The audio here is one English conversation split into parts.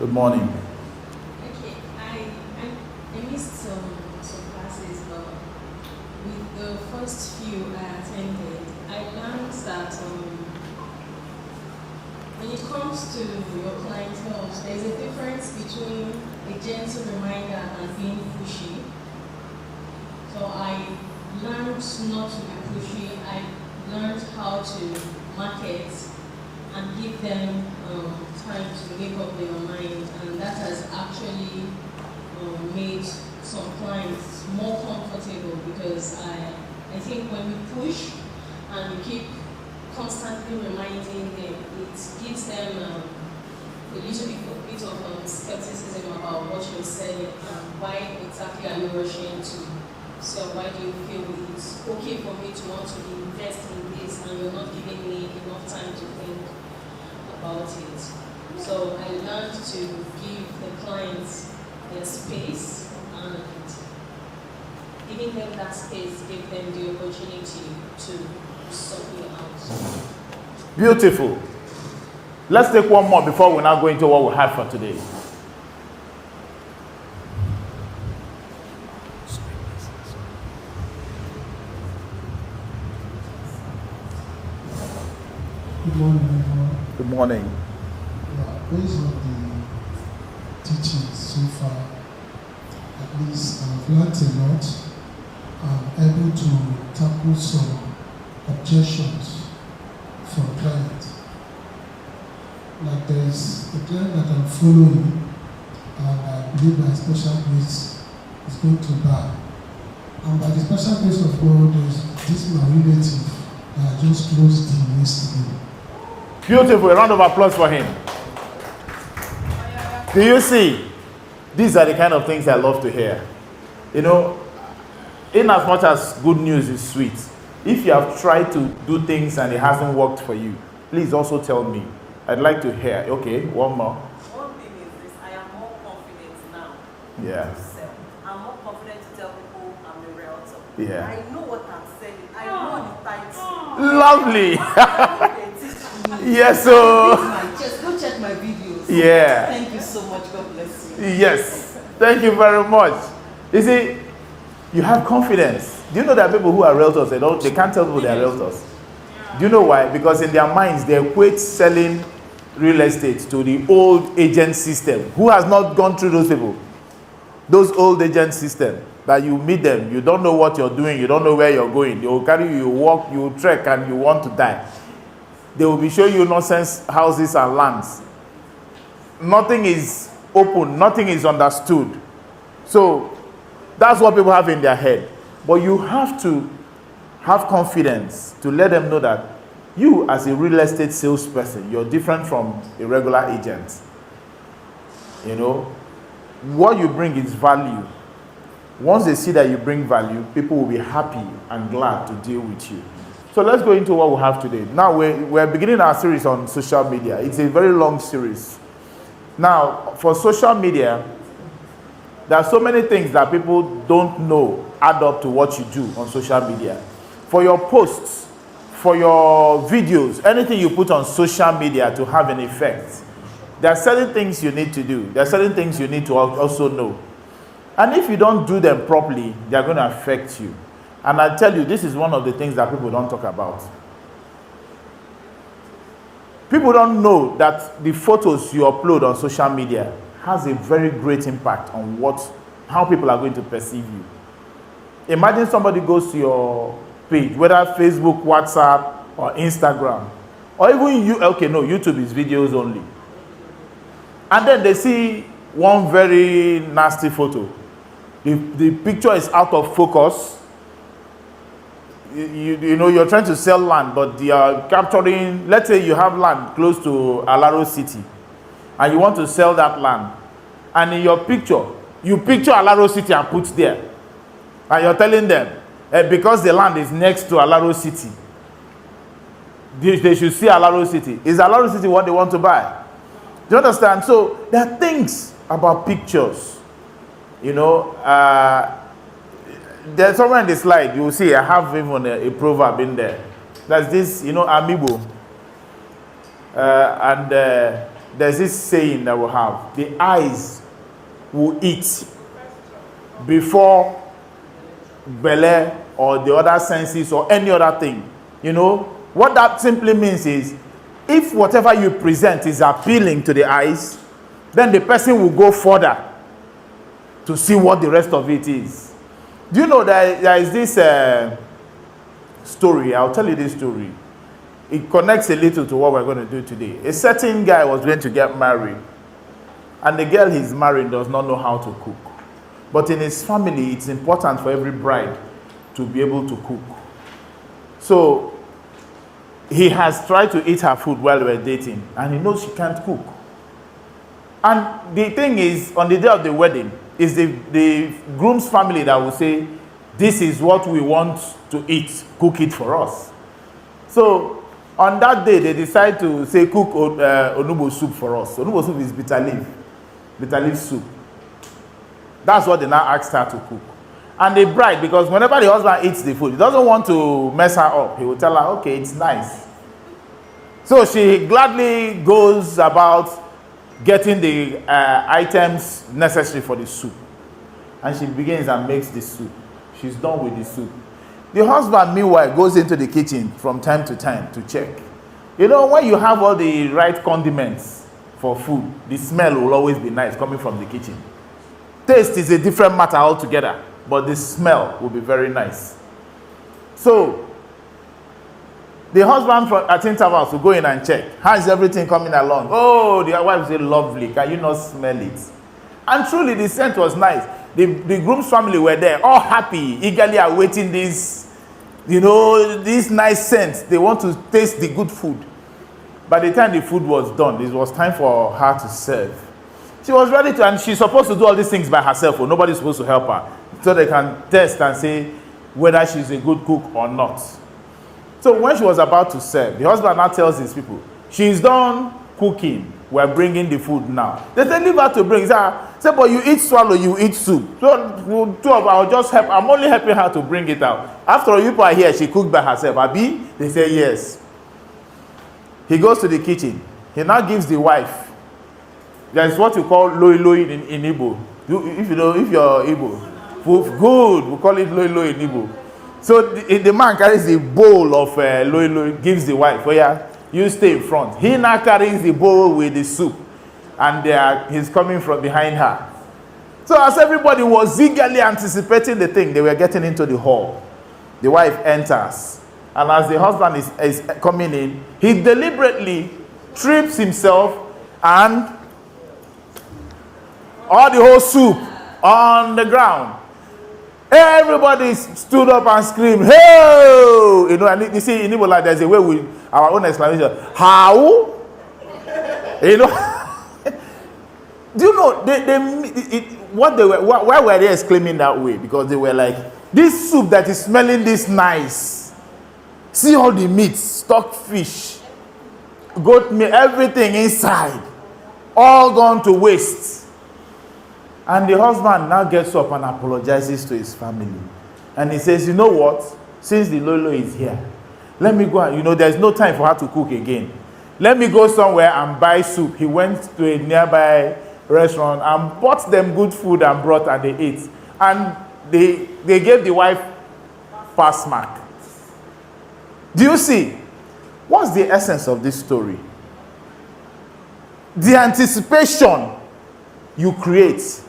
Good morning. Okay, I missed some classes, but with the first few I attended, I learned that when it comes to your clientele, there's a difference between a gentle reminder and being pushy. So I learned not to be pushy. I learned how to market and give them time to make up their mind, and that has actually made some clients more comfortable, because I think when you push and you keep constantly reminding them, it gives them a little bit of skepticism about what you're selling and why exactly are you rushing to sell. Why do you feel it's okay for me to want to invest in this and you're not giving me enough time to think about it? So I learned to give the clients their space, and giving them that space give them the opportunity to sort it out. Beautiful. Let's take one more before we now go into what we have for today. Good morning, everyone. Good morning. Based on the teachings so far, at least I've learned a lot. I'm able to tackle some objections from clients. Like there's a client that I'm following, and I believe by special grace is going to buy. And by the special grace of God, there's this my relative that I just closed the yesterday. Beautiful. A round of applause for him. Do you see? These are the kind of things I love to hear. You know, in as much as good news is sweet, if you have tried to do things and it hasn't worked for you, please also tell me. I'd like to hear. Okay, one more. One thing is this: I am more confident now Yeah. to sell. I'm more confident to tell people I'm a realtor. Yeah. I know what I'm selling. I know the title. Lovely. Yes, Yes, so. just go check my videos. Yeah. Thank you so much. God bless you. Yes. Thank you very much. You see, you have confidence. Do you know that people who are realtors, they can't tell people they are realtors? Do you know why? Because in their minds, they equate selling real estate to the old agent system. Who has not gone through those people? Those old agent system that you meet them, you don't know what you're doing, you don't know where you're going. They will carry you, you walk, you trek, and you want to die. They will be showing you nonsense houses and lands. Nothing is open, nothing is understood. So that's what people have in their head. But you have to have confidence to let them know that you, as a real estate salesperson, you're different from a regular agent. You know, what you bring is value. Once they see that you bring value, people will be happy and glad to deal with you. So let's go into what we have today. Now we're beginning our series on social media. It's a very long series. Now, for social media, there are so many things that people don't know add up to what you do on social media. For your posts, for your videos, anything you put on social media to have an effect, there are certain things you need to do. There are certain things you need to also know. And if you don't do them properly, they are going to affect you. And I tell you, this is one of the things that people don't talk about. People don't know that the photos you upload on social media has a very great impact on how people are going to perceive you. Imagine somebody goes to your page, whether Facebook, WhatsApp, or Instagram, or even YouTube is videos only. And then they see one very nasty photo. The picture is out of focus. You know, you're trying to sell land, but you are capturing, let's say you have land close to Alaro City, and you want to sell that land. And in your picture, you picture Alaro City and put there. And you're telling them, because the land is next to Alaro City, they should see Alaro City. Is Alaro City what they want to buy? Do you understand? So there are things about pictures. You know, there's somewhere in the slide, you will see, I have even a proverb in there. That's this, amiibo. And there's this saying that we have: the eyes will eat before belly or the other senses or any other thing. You know, what that simply means is, if whatever you present is appealing to the eyes, then the person will go further to see what the rest of it is. Do you know that there is this story? I'll tell you this story. It connects a little to what we're going to do today. A certain guy was going to get married, and the girl he's marrying does not know how to cook. But in his family, it's important for every bride to be able to cook. So he has tried to eat her food while we're dating, and he knows she can't cook. And the thing is, on the day of the wedding, is the groom's family that will say, this is what we want to eat, cook it for us. So on that day, they decide to say, cook onubo soup for us. Onubo soup is bitter leaf soup. That's what they now asked her to cook. And the bride, because whenever the husband eats the food, he doesn't want to mess her up. He will tell her, okay, it's nice. So she gladly goes about getting the items necessary for the soup. And she begins and makes the soup. She's done with the soup. The husband, meanwhile, goes into the kitchen from time to time to check. You know, when you have all the right condiments for food, the smell will always be nice coming from the kitchen. Taste is a different matter altogether, but the smell will be very nice. So, the husband at intervals will go in and check. How is everything coming along? Oh, the wife will say, lovely. Can you not smell it? And truly, the scent was nice. The groom's family were there, all happy, eagerly awaiting this, this nice scent. They want to taste the good food. By the time the food was done, it was time for her to serve. She was ready to, and she's supposed to do all these things by herself, or nobody's supposed to help her, so they can test and say whether she's a good cook or not. So when she was about to serve, the husband now tells his people, she's done cooking, we're bringing the food now. They say, leave her to bring. He said, but you eat swallow, you eat soup. So two of I'll just help. I'm only helping her to bring it out. After all, you people are here, she cooked by herself. Abi? They say, yes. He goes to the kitchen. He now gives the wife. There's what you call loi loi in Igbo. If you're Igbo, good, we call it loi loi in Igbo. So the man carries the bowl of loi loi, gives the wife, oh yeah, you stay in front. He now carries the bowl with the soup, and he's coming from behind her. So as everybody was eagerly anticipating the thing, they were getting into the hall. The wife enters, and as the husband is coming in, he deliberately trips himself and all the whole soup on the ground. Everybody stood up and screamed, hey! And you see, in Igbo, like, there's a way with our own explanation. How? Do you know, why were they exclaiming that way? Because they were like, this soup that is smelling this nice, see all the meat, stock fish, goat meat, everything inside, all gone to waste. And the husband now gets up and apologizes to his family. And he says, you know what? Since the Lolo is here, let me go and, there's no time for her to cook again. Let me go somewhere and buy soup. He went to a nearby restaurant and bought them good food and brought, and they ate. And they gave the wife pass mark. Do you see? What's the essence of this story? The anticipation you create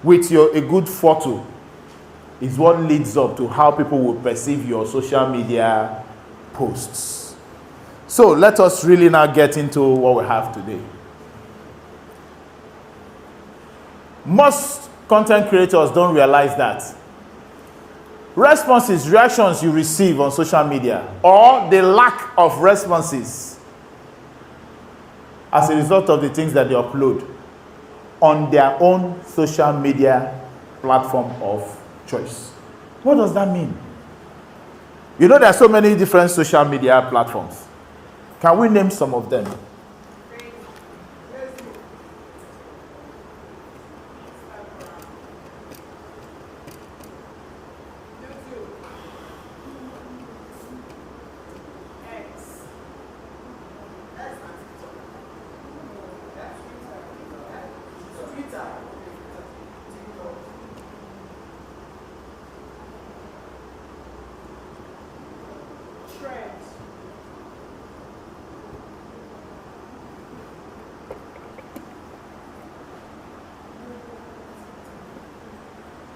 with a good photo is what leads up to how people will perceive your social media posts. So let us really now get into what we have today. Most content creators don't realize that reactions you receive on social media, or the lack of responses as a result of the things that they upload on their own social media platform of choice. What does that mean? There are so many different social media platforms. Can we name some of them?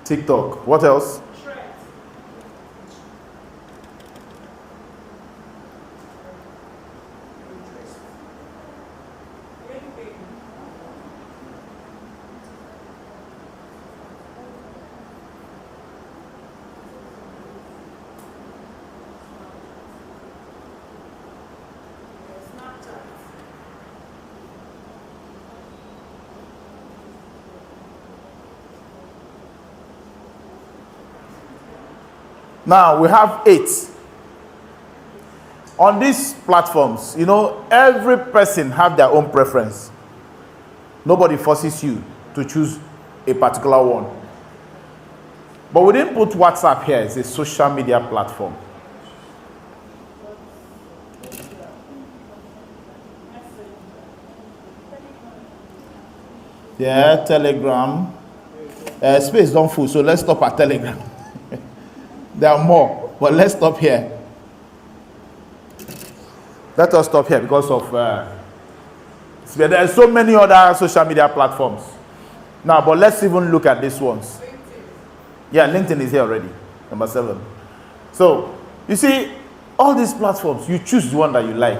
TikTok. What else? Now we have 8. On these platforms, you know, every person have their own preference. Nobody forces you to choose a particular one. But we didn't put WhatsApp here. It's a social media platform. Yeah, Telegram. Space don't full, so let's stop at Telegram. There are more, but let's stop here. Let us stop here because of there are so many other social media platforms. Now, but let's even look at these ones. Yeah, LinkedIn is here already, number 7. So, you see, all these platforms, you choose the one that you like.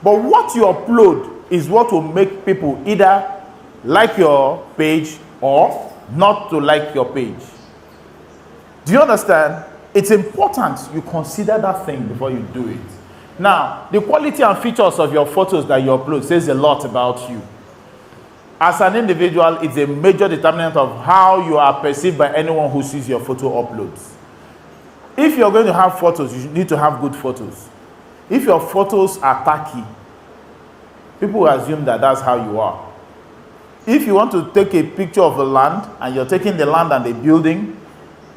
But what you upload is what will make people either like your page or not to like your page. Do you understand? It's important you consider that thing before you do it. Now, the quality and features of your photos that you upload says a lot about you. As an individual, it's a major determinant of how you are perceived by anyone who sees your photo uploads. If you're going to have photos, you need to have good photos. If your photos are tacky, people will assume that that's how you are. If you want to take a picture of a land and you're taking the land and the building,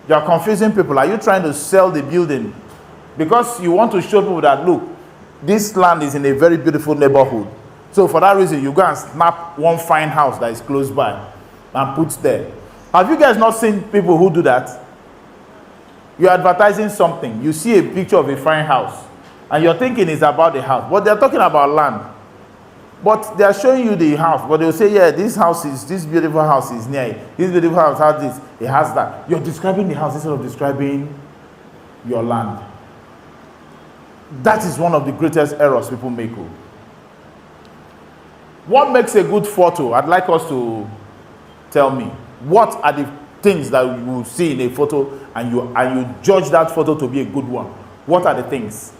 you are confusing people. Are you trying to sell the building? Because you want to show people that, look, this land is in a very beautiful neighborhood. So for that reason, you go and snap one fine house that is close by and put there. Have you guys not seen people who do that? You're advertising something. You see a picture of a fine house and you're thinking it's about the house. But they're talking about land. But they are showing you the house. But they'll say, yeah, this beautiful house is near it. This beautiful house has this, it has that. You're describing the house instead of describing your land. That is one of the greatest errors people make. What makes a good photo? I'd like us to tell me. What are the things that you will see in a photo and you judge that photo to be a good one? What are the things?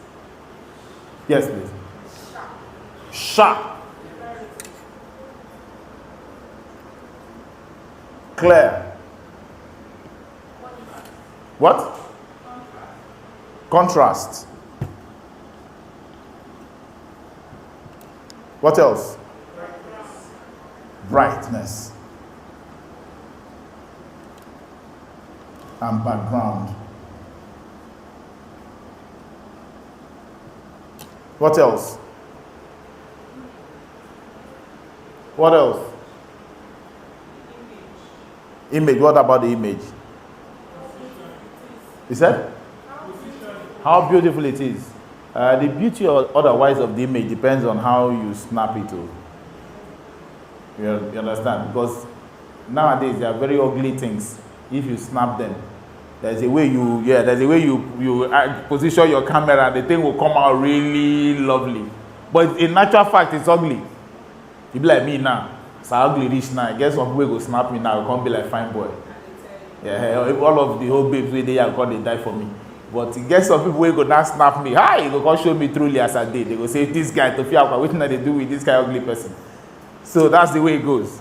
Yes, please. Sharp. Clear. What? Contrast. What else? Brightness. And background. What else? What else? Image. What about the image? You said? How beautiful it is. The beauty or otherwise of the image depends on how you snap it. You understand? Because nowadays there are very ugly things. If you snap them, there's a way you position your camera and the thing will come out really lovely. But in natural fact, it's ugly. You be like me now. It's ugly rich now. I guess some people go snap me now. I can't be like fine boy. Yeah, all of the whole babes where they are God, they die for me. But you get some people who go now snap me. Hi, they go show me truly as I did. They go say this guy to fear what they do with this guy ugly person. So that's the way it goes.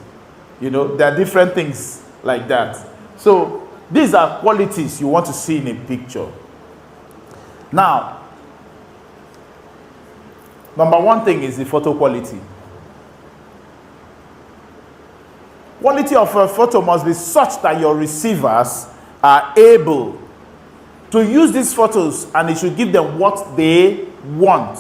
You know, there are different things like that. So these are qualities you want to see in a picture. Now, number one thing is the photo quality. Quality of a photo must be such that your receivers are able to use these photos and it should give them what they want.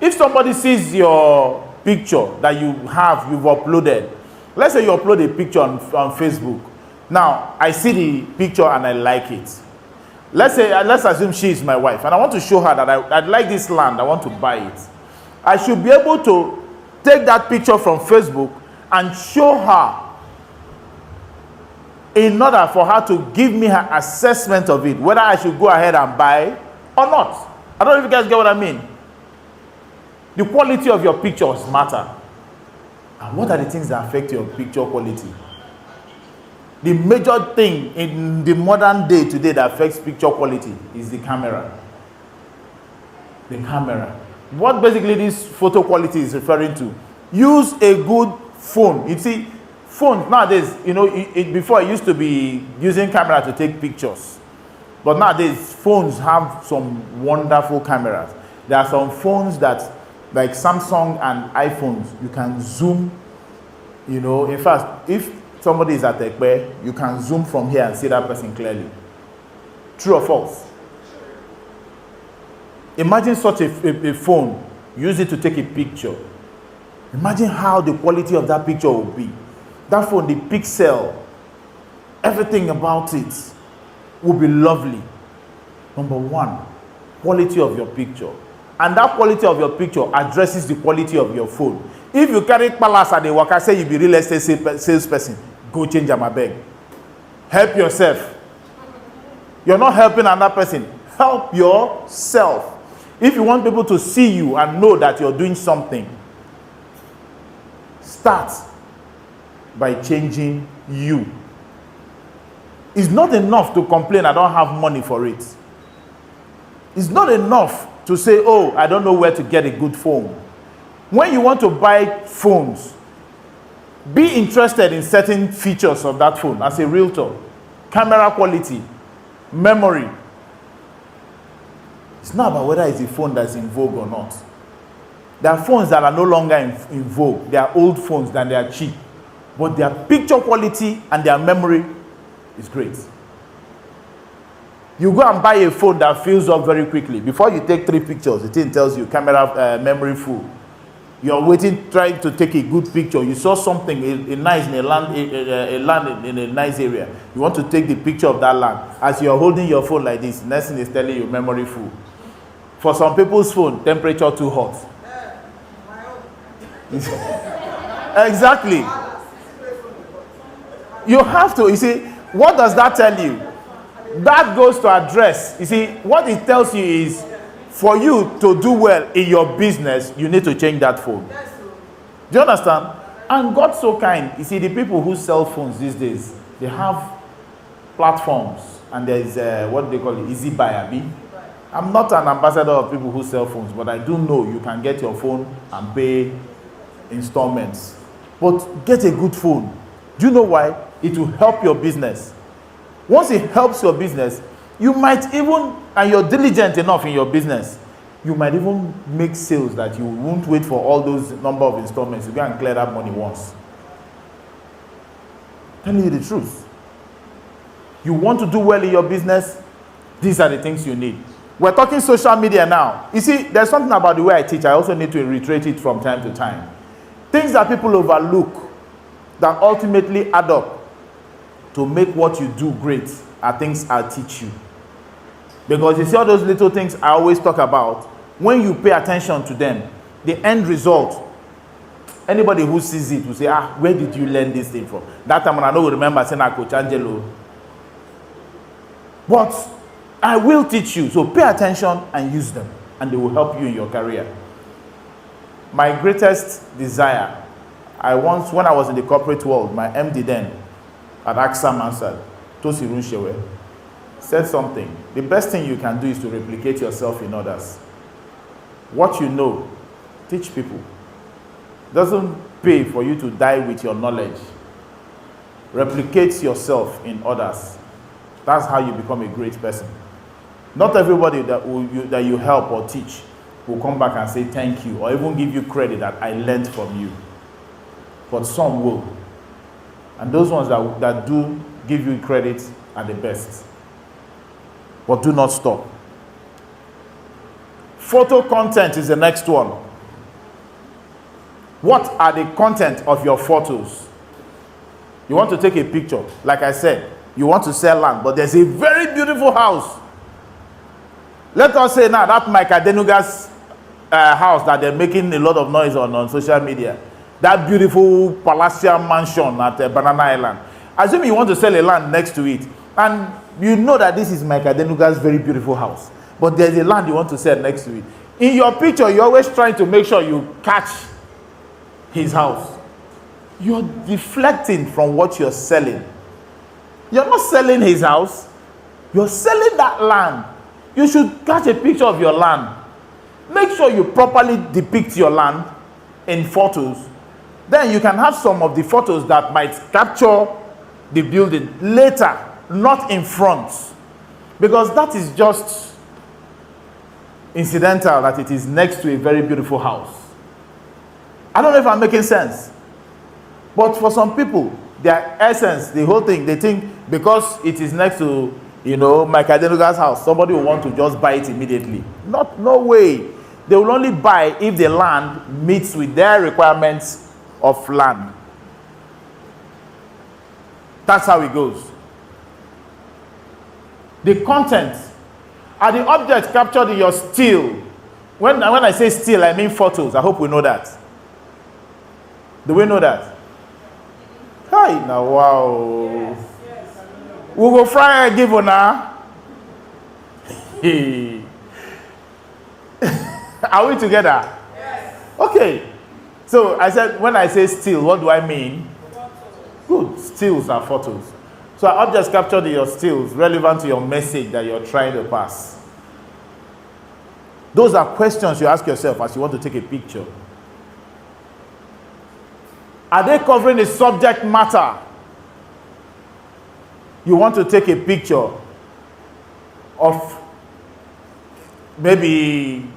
If somebody sees your picture that you've uploaded, let's say you upload a picture on Facebook. Now, I see the picture and I like it. Let's assume she is my wife and I want to show her that I'd like this land, I want to buy it. I should be able to take that picture from Facebook and show her in order for her to give me her assessment of it, whether I should go ahead and buy or not. I don't know if you guys get what I mean. The quality of your pictures matter. And what are the things that affect your picture quality? The major thing in the modern day today that affects picture quality is the camera. The camera. What basically this photo quality is referring to? Use a good phone. You see, phones nowadays, you know, before it used to be using camera to take pictures. But nowadays, phones have some wonderful cameras. There are some phones that, like Samsung and iPhones, you can zoom, you know. In fact, if somebody is at Ekpe, you can zoom from here and see that person clearly. True or false? Imagine such a phone, use it to take a picture. Imagine how the quality of that picture will be. That phone, the pixel, everything about it will be lovely. Number one, quality of your picture. And that quality of your picture addresses the quality of your phone. If you carry palace at the work, I say you be real estate salesperson, go change my bag. Help yourself. You're not helping another person. Help yourself. If you want people to see you and know that you're doing something, start by changing you. It's not enough to complain, I don't have money for it. It's not enough to say, oh, I don't know where to get a good phone. When you want to buy phones, be interested in certain features of that phone as a realtor. Camera quality, memory. It's not about whether it's a phone that's in vogue or not. There are phones that are no longer in vogue. They are old phones and they are cheap. But their picture quality and their memory is great. You go and buy a phone that fills up very quickly. Before you take 3 pictures, the thing tells you camera memory full. You're waiting, trying to take a good picture. You saw something nice in a land in a nice area. You want to take the picture of that land. As you're holding your phone like this, next thing is telling you memory full. For some people's phone, temperature too hot. Exactly. You have to, you see, what does that tell you? That goes to address. You see, what it tells you is, for you to do well in your business, you need to change that phone. Do you understand? And God's so kind. You see, the people who sell phones these days, they have platforms. And there's, what they call it, Easy Buy, Abi. I'm not an ambassador of people who sell phones, but I do know you can get your phone and pay installments. But get a good phone. Do you know why? It will help your business. Once it helps your business, you might even, and you're diligent enough in your business, you might even make sales that you won't wait for all those number of installments. You go and clear that money once. Telling you the truth. You want to do well in your business, these are the things you need. We're talking social media now. You see, there's something about the way I teach. I also need to reiterate it from time to time. Things that people overlook that ultimately add up to make what you do great are things I'll teach you. Because you see all those little things I always talk about, when you pay attention to them, the end result, anybody who sees it will say, where did you learn this thing from? That time when I know remember saying Coach Angelo. But I will teach you, so pay attention and use them, and they will help you in your career. My greatest desire, when I was in the corporate world, my MD then at AXA Mansard, Tosi Runshewe, said something. The best thing you can do is to replicate yourself in others. What you know, teach people. It doesn't pay for you to die with your knowledge. Replicate yourself in others. That's how you become a great person. Not everybody that you help or teach will come back and say thank you or even give you credit that I learned from you. But some will. And those ones that do give you credit are the best. But do not stop. Photo content is the next one. What are the content of your photos? You want to take a picture. Like I said, you want to sell land, but there's a very beautiful house. Let us say now that Mike Adenuga's house that they're making a lot of noise on social media. That beautiful palatial mansion at Banana Island. Assume you want to sell a land next to it, and you know that this is Mike Adenuga's very beautiful house, but there's a land you want to sell next to it. In your picture, you're always trying to make sure you catch his house. You're deflecting from what you're selling. You're not selling his house. You're selling that land. You should catch a picture of your land. Make sure you properly depict your land in photos. Then you can have some of the photos that might capture the building later, not in front. Because that is just incidental that it is next to a very beautiful house. I don't know if I'm making sense. But for some people, their essence, the whole thing, they think because it is next to, Mike Adenuga's house, somebody will want to just buy it immediately. No way. They will only buy if the land meets with their requirements of land. That's how it goes. The content are the objects captured in your still. When I say still, I mean photos. I hope we know that. Do we know that? Hi, now, wow. Yes. We go fry a give now. Are we together? Yes. Okay. So I said, when I say still, what do I mean? Good. Stills are photos. So objects captured in your stills relevant to your message that you're trying to pass. Those are questions you ask yourself as you want to take a picture. Are they covering the subject matter? You want to take a picture of maybe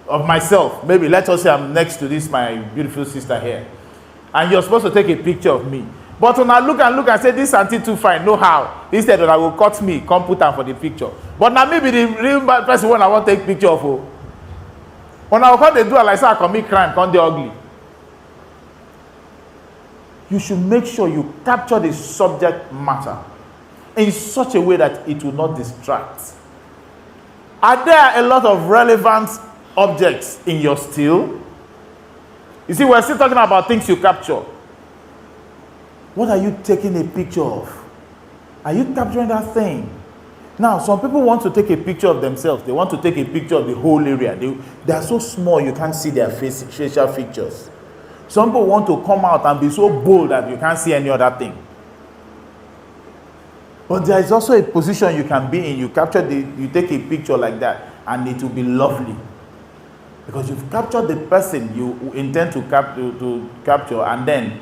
of myself. Maybe let us say I'm next to this, my beautiful sister here. And you're supposed to take a picture of me. But when I look and say, this auntie too fine, no how. Instead of I will cut me, come put her for the picture. But now maybe the real bad person when I want to take picture of her. When I come they do like say I commit crime, come they ugly. You should make sure you capture the subject matter in such a way that it will not distract. Are there a lot of relevant objects in your still? You see, we're still talking about things you capture. What are you taking a picture of? Are you capturing that thing? Now, some people want to take a picture of themselves. They want to take a picture of the whole area. They are so small you can't see their facial features. Some people want to come out and be so bold that you can't see any other thing. But there is also a position you can be in. You take a picture like that, and it will be lovely. Because you've captured the person you intend to capture, and then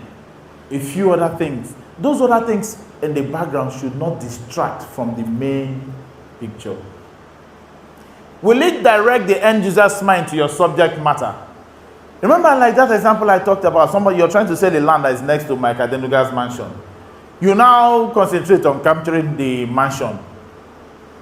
a few other things. Those other things in the background should not distract from the main picture. Will it direct the end user's mind to your subject matter? Remember, like that example I talked about, somebody you're trying to sell a land that is next to Mike Adenuga's mansion. You now concentrate on capturing the mansion.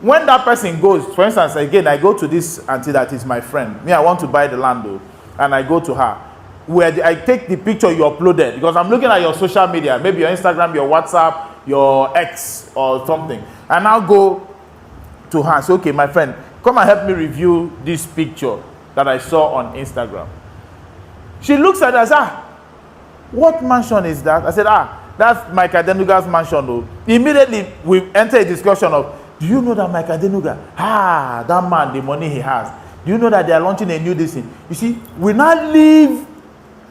When that person goes, for instance, again, I go to this auntie that is my friend. Me, I want to buy the land though, and I go to her. Where I take the picture you uploaded, because I'm looking at your social media, maybe your Instagram, your WhatsApp, your X or something. And I'll go to her and say, okay, my friend, come and help me review this picture that I saw on Instagram. She looks at it and says, what mansion is that? I said, that's Mike Adenuga's mansion though. Immediately, we enter a discussion of, do you know that Mike Adenuga, that man, the money he has. Do you know that they are launching a new thing? You see, we now leave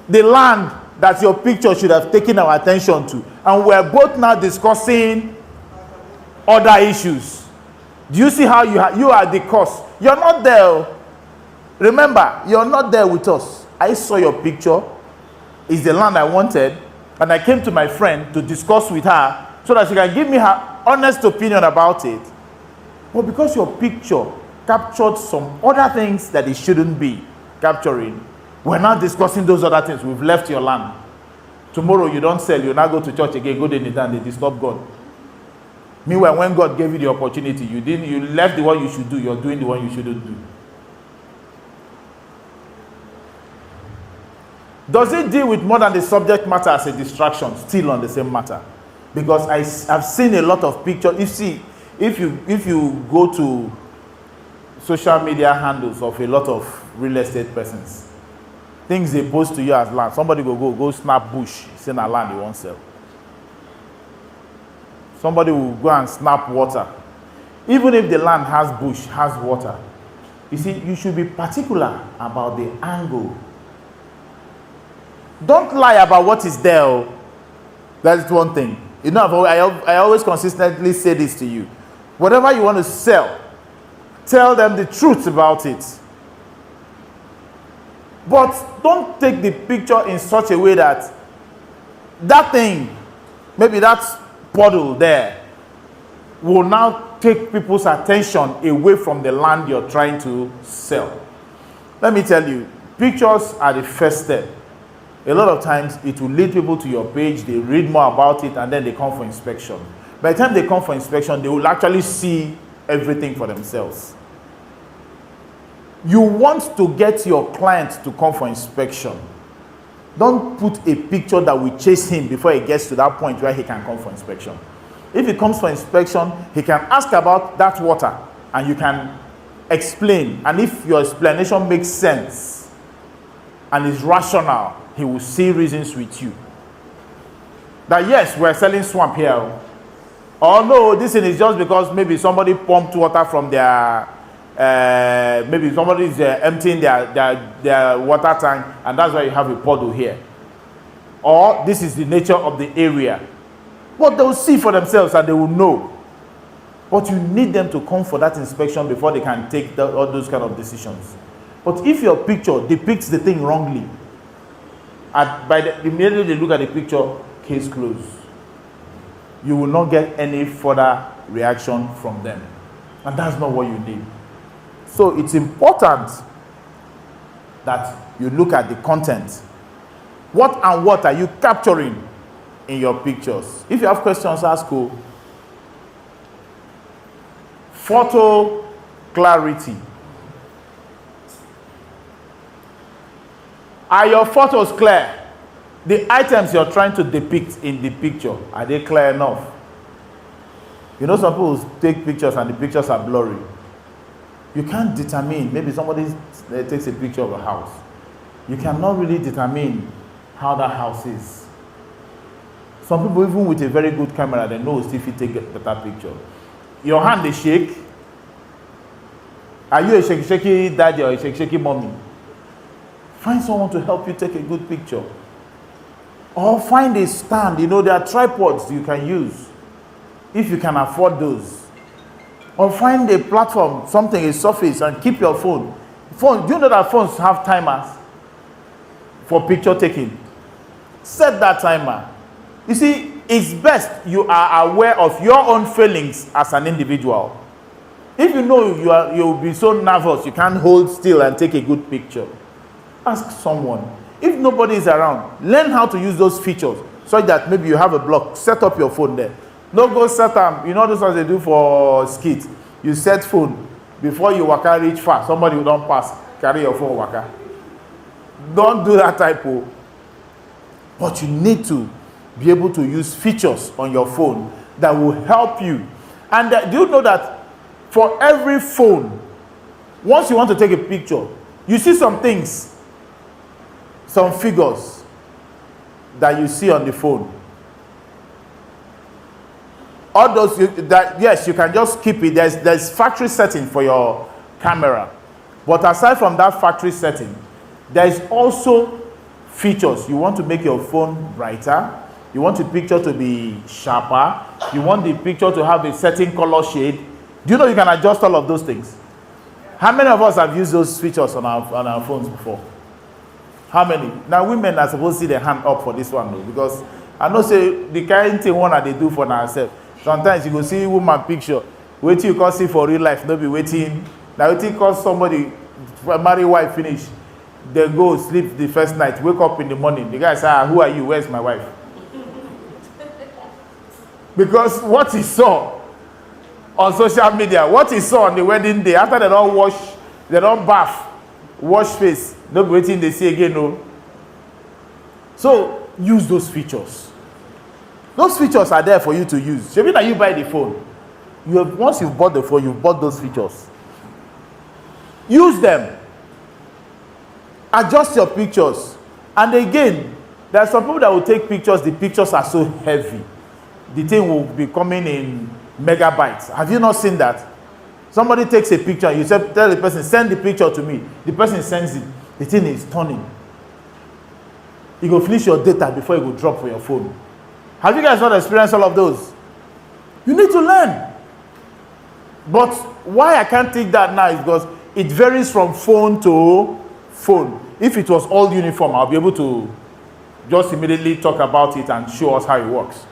the land that your picture should have taken our attention to. And we're both now discussing other issues. Do you see how you are the cause? You're not there. Remember, you're not there with us. I saw your picture. It's the land I wanted. And I came to my friend to discuss with her so that she can give me her honest opinion about it. But because your picture captured some other things that it shouldn't be capturing, we're not discussing those other things. We've left your land. Tomorrow you don't sell, you now go to church again, go to the and they disturb God. Meanwhile, when God gave you the opportunity, you left the one you should do, you're doing the one you shouldn't do. Does it deal with more than the subject matter as a distraction? Still on the same matter. Because I've seen a lot of pictures. You see, if you go to social media handles of a lot of real estate persons, things they post to you as land. Somebody go snap bush, say na land they won't sell. Somebody will go and snap water. Even if the land has bush, has water. You see, you should be particular about the angle. Don't lie about what is there. That's one thing. You know, I always consistently say this to you. Whatever you want to sell, tell them the truth about it. But don't take the picture in such a way that that thing, maybe that puddle there, will now take people's attention away from the land you're trying to sell. Let me tell you, pictures are the first step. A lot of times it will lead people to your page, they read more about it, and then they come for inspection. By the time they come for inspection, they will actually see everything for themselves. You want to get your client to come for inspection. Don't put a picture that will chase him before he gets to that point where he can come for inspection. If he comes for inspection, he can ask about that water and you can explain. And if your explanation makes sense and is rational, he will see reasons with you. That yes, we're selling swamp here. Or no, this thing is just because maybe somebody pumped water from their, maybe somebody is emptying their water tank and that's why you have a puddle here. Or this is the nature of the area. But they'll see for themselves and they will know. But you need them to come for that inspection before they can take all those kind of decisions. But if your picture depicts the thing wrongly, immediately they look at the picture, case closed. You will not get any further reaction from them. And that's not what you need. So it's important that you look at the content. What and what are you capturing in your pictures? If you have questions, ask who. Photo clarity. Are your photos clear? The items you're trying to depict in the picture, are they clear enough? You know, some people take pictures and the pictures are blurry. You can't determine, maybe somebody takes a picture of a house. You cannot really determine how that house is. Some people, even with a very good camera, they know if you take a better picture. Your hand is shake. Are you a shaky daddy or a shaky mommy? Find someone to help you take a good picture. Or find a stand. You know, there are tripods you can use if you can afford those. Or find a platform, something, a surface, and keep your phone. Do you know that phones have timers for picture taking? Set that timer. You see, it's best you are aware of your own feelings as an individual. If you know you'll be so nervous, you can't hold still and take a good picture, ask someone. If nobody is around, learn how to use those features so that maybe you have a block. Set up your phone there. No go set them. You know those ones they do for skit. You set phone before you waka reach far. Somebody who don't pass, carry your phone waka. Don't do that type of. But you need to be able to use features on your phone that will help you. And do you know that for every phone, once you want to take a picture, you see some things, some figures that you see on the phone. All those, yes, you can just keep it. There's factory setting for your camera. But aside from that factory setting, there is also features. You want to make your phone brighter. You want the picture to be sharper. You want the picture to have a certain color shade. Do you know you can adjust all of those things? How many of us have used those features on our phones before? How many? Now women are supposed to see their hand up for this one though, because I know say the kind thing one that they do for ourselves. Sometimes you go see woman picture, wait till you can see for real life, no be waiting. Now waiting cause somebody marry wife finish, then go sleep the first night, wake up in the morning. The guy say, who are you? Where's my wife? Because what he saw on social media, what he saw on the wedding day, after they don't wash, they don't bath, wash face, no be waiting they see again, no. So use those features. Those features are there for you to use. Maybe that you buy the phone. Once you've bought the phone, you've bought those features. Use them. Adjust your pictures. And again, there are some people that will take pictures, the pictures are so heavy. the thing will be coming in megabytes. Have you not seen that? Somebody takes a picture, you tell the person, send the picture to me. The person sends it. The thing is turning. You go finish your data before you go drop for your phone. Have you guys not experienced all of those? You need to learn. But why I can't take that now is because it varies from phone to phone. If it was all uniform, I'll be able to just immediately talk about it and show us how it works.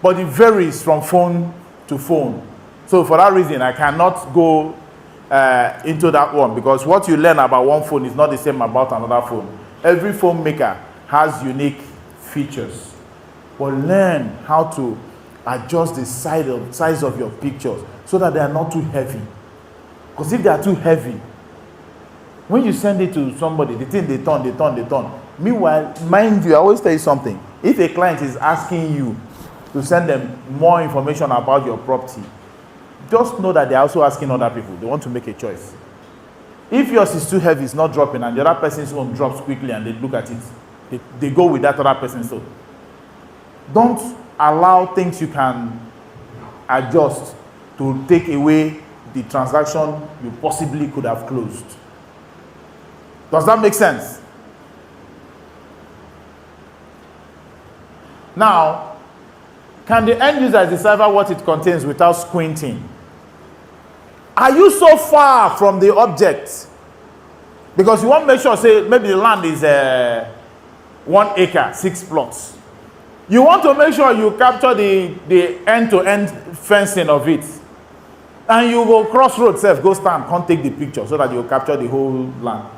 But it varies from phone to phone. So for that reason, I cannot go into that one, because what you learn about one phone is not the same about another phone. Every phone maker has unique features. But learn how to adjust the size of your pictures so that they are not too heavy. Because if they are too heavy, when you send it to somebody, the thing they turn. Meanwhile, mind you, I always tell you something. If a client is asking you to send them more information about your property, just know that they're also asking other people. They want to make a choice. If yours is too heavy, it's not dropping, and the other person's own drops quickly and they look at it, they go with that other person's own. Don't allow things you can adjust to take away the transaction you possibly could have closed. Does that make sense? Now, can the end user decipher what it contains without squinting? Are you so far from the object? Because you want to make sure, say, maybe the land is 1 acre, 6 plots. You want to make sure you capture the end-to-end fencing of it. And you go crossroads, go stand, can't take the picture so that you capture the whole land.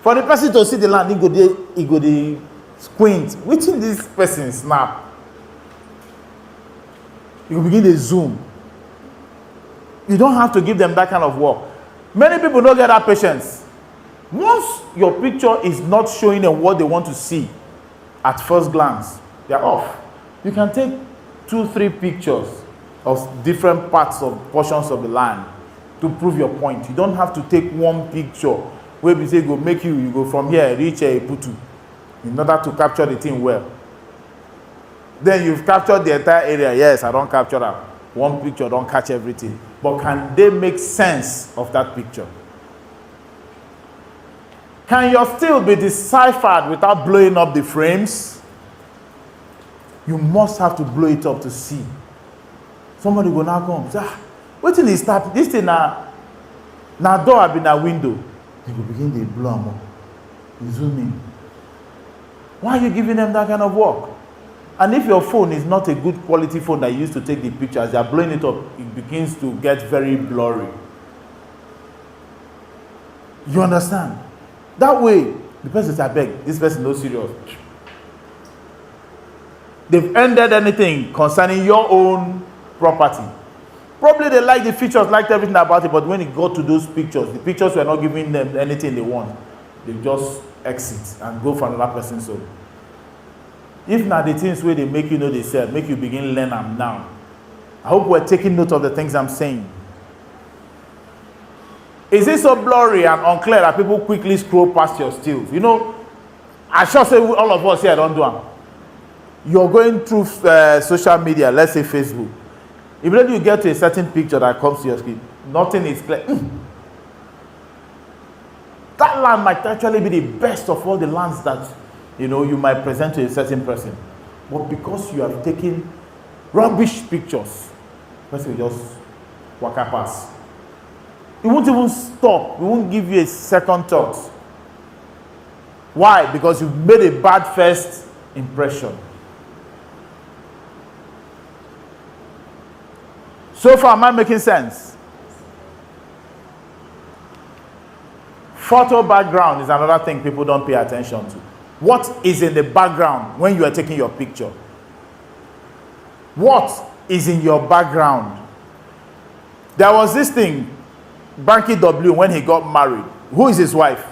For the person to see the land, he go the squint. Which in this person snap? You begin to zoom. You don't have to give them that kind of work. Many people don't get that patience. Once your picture is not showing them what they want to see at first glance, they're off. You can take 2-3 pictures of different portions of the land to prove your point. You don't have to take one picture where we say you go from here, reach a Putu, in order to capture the thing well. Then you've captured the entire area. Yes, I don't capture that. One picture don't catch everything. But can they make sense of that picture? Can your still be deciphered without blowing up the frames? You must have to blow it up to see. Somebody go now come say, what thing is that? This thing now door have been a window. They will begin to blow them up. You zoom in. Why are you giving them that kind of work? And if your phone is not a good quality phone that you use to take the pictures, they are blowing it up, it begins to get very blurry. You understand? That way, the person says, I beg, this person is no serious. They've ended anything concerning your own property. Probably they like the features, liked everything about it, but when it got to those pictures, the pictures were not giving them anything they want. They just exit and go for another person's own. If not the things where they make you know they sell, make you begin learn them now. I hope we're taking note of the things I'm saying. Is it so blurry and unclear that people quickly scroll past your stills? You know, I sure say all of us here don't do them. You're going through social media, let's say Facebook. Immediately you get to a certain picture that comes to your screen, nothing is clear. That land might actually be the best of all the lands that you might present to a certain person. But because you have taken rubbish pictures, the person will just walk past. It won't even stop. It won't give you a second thought. Why? Because you've made a bad first impression. So far, am I making sense? Photo background is another thing people don't pay attention to. What is in the background when you are taking your picture? What is in your background? There was this thing, Banky W, when he got married. Who is his wife?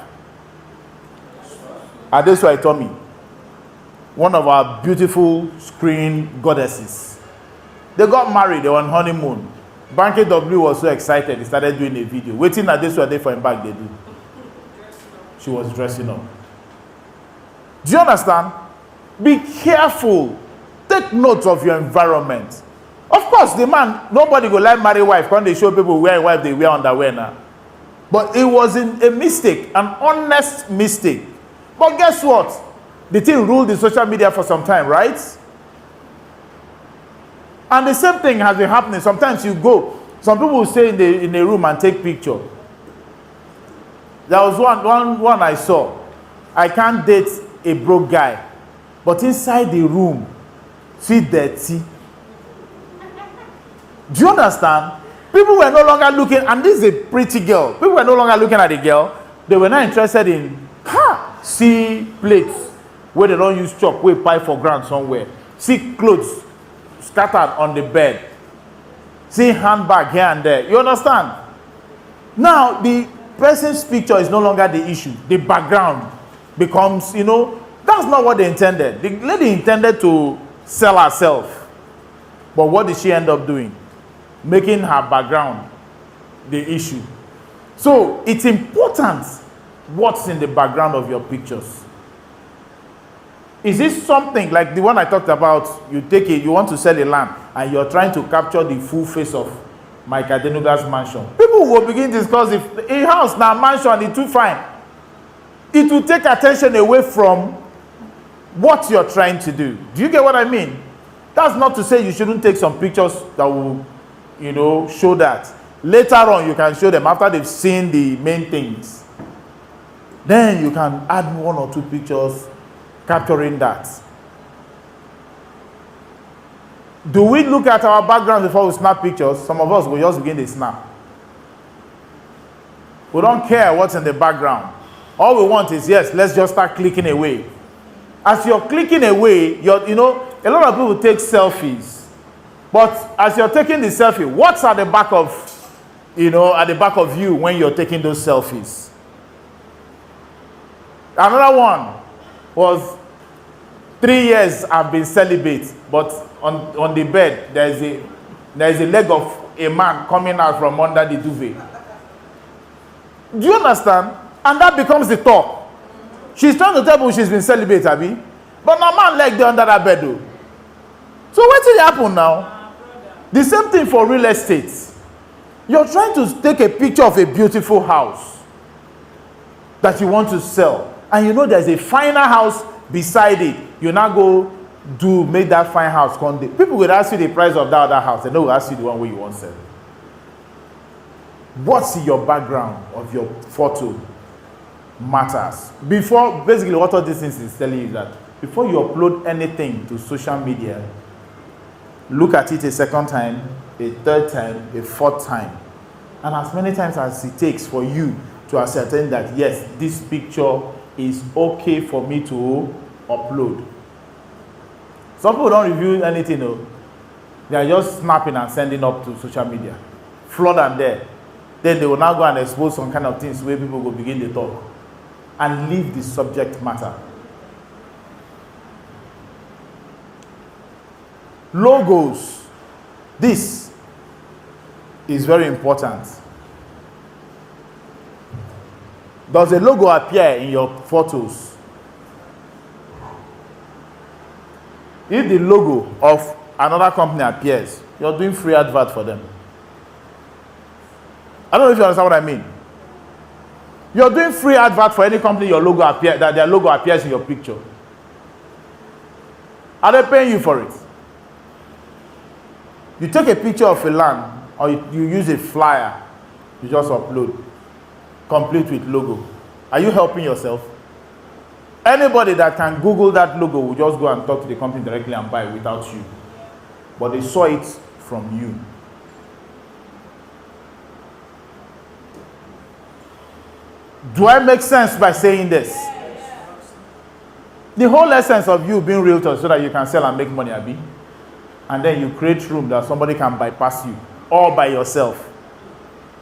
Adesua Itomi. One of our beautiful screen goddesses. They got married, they were on honeymoon. Banky W was so excited, he started doing a video. Waiting Adesua there for him back, they do. She was dressing up. Do you understand? Be careful. Take note of your environment. Of course, the man, nobody go like marry wife. When they show people wearing wife, they wear underwear now. But it was a mistake, an honest mistake. But guess what? The thing ruled the social media for some time, right? And the same thing has been happening. Sometimes you go, some people will stay in a room and take picture. There was one I saw. I can't date a broke guy, but inside the room, see dirty. Do you understand? People were no longer looking, and this is a pretty girl. People were no longer looking at the girl. They were not interested in see plates where they don't use chalk, where pie for ground somewhere. See clothes scattered on the bed. See handbag here and there. You understand? Now the person's picture is no longer the issue. The background becomes, that's not what they intended. The lady intended to sell herself. But what did she end up doing? Making her background the issue. So it's important what's in the background of your pictures. Is this something like the one I talked about? You want to sell a land and you're trying to capture the full face of Mike Adenuga's mansion. People will begin to discuss if a house now mansion is too fine. It will take attention away from what you're trying to do. Do you get what I mean? That's not to say you shouldn't take some pictures that will, show that. Later on, you can show them after they've seen the main things. Then you can add 1 or 2 pictures capturing that. Do we look at our background before we snap pictures? Some of us will just begin to snap. We don't care what's in the background. All we want is, yes, let's just start clicking away. As you're clicking away, a lot of people take selfies. But as you're taking the selfie, what's at the back of you when you're taking those selfies? Another one was 3 years I've been celibate, but on the bed there's a leg of a man coming out from under the duvet. Do you understand? And that becomes the talk. She's trying to tell people she's been celibate, Abby. But my man leg there under that bed though. So what will happen now? The same thing for real estate. You're trying to take a picture of a beautiful house that you want to sell. And there's a finer house beside it. You now go make that fine house conde. People will ask you the price of that other house, and they will ask you the one where you want to sell. What's in your background of your photo matters. Basically what all these things is telling you is that before you upload anything to social media, look at it a second time, a third time, a fourth time, and as many times as it takes for you to ascertain that yes, this picture is okay for me to upload. Some people don't review anything, no. They are just snapping and sending up to social media. Flood and there. Then they will now go and expose some kind of things where people will begin to talk and leave the subject matter. Logos. This is very important. Does a logo appear in your photos? If the logo of another company appears, you're doing free advert for them. I don't know if you understand what I mean. You're doing free advert for any company that their logo appears in your picture. Are they paying you for it? You take a picture of a land or you use a flyer, you just upload, complete with logo. Are you helping yourself? Anybody that can Google that logo will just go and talk to the company directly and buy without you. But they saw it from you. Do I make sense by saying this? The whole essence of you being realtor so that you can sell and make money, Abi. And then you create room that somebody can bypass you all by yourself.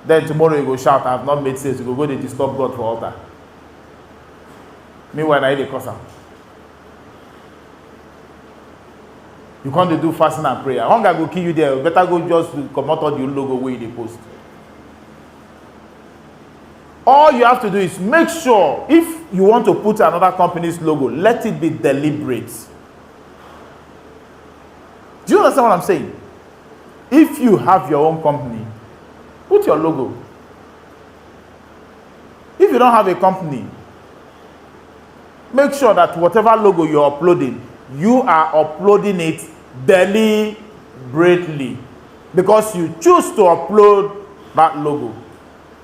Then tomorrow you go shout, I have not made sales. You go to disturb God for altar. Meanwhile, I eat a cosa. You can't do fasting and prayer. Hunger go kill you there. Better go just come out of your logo where they post. All you have to do is make sure if you want to put another company's logo, let it be deliberate. Do you understand what I'm saying? If you have your own company, put your logo. If you don't have a company, make sure that whatever logo you're uploading, you are uploading it deliberately, because you choose to upload that logo,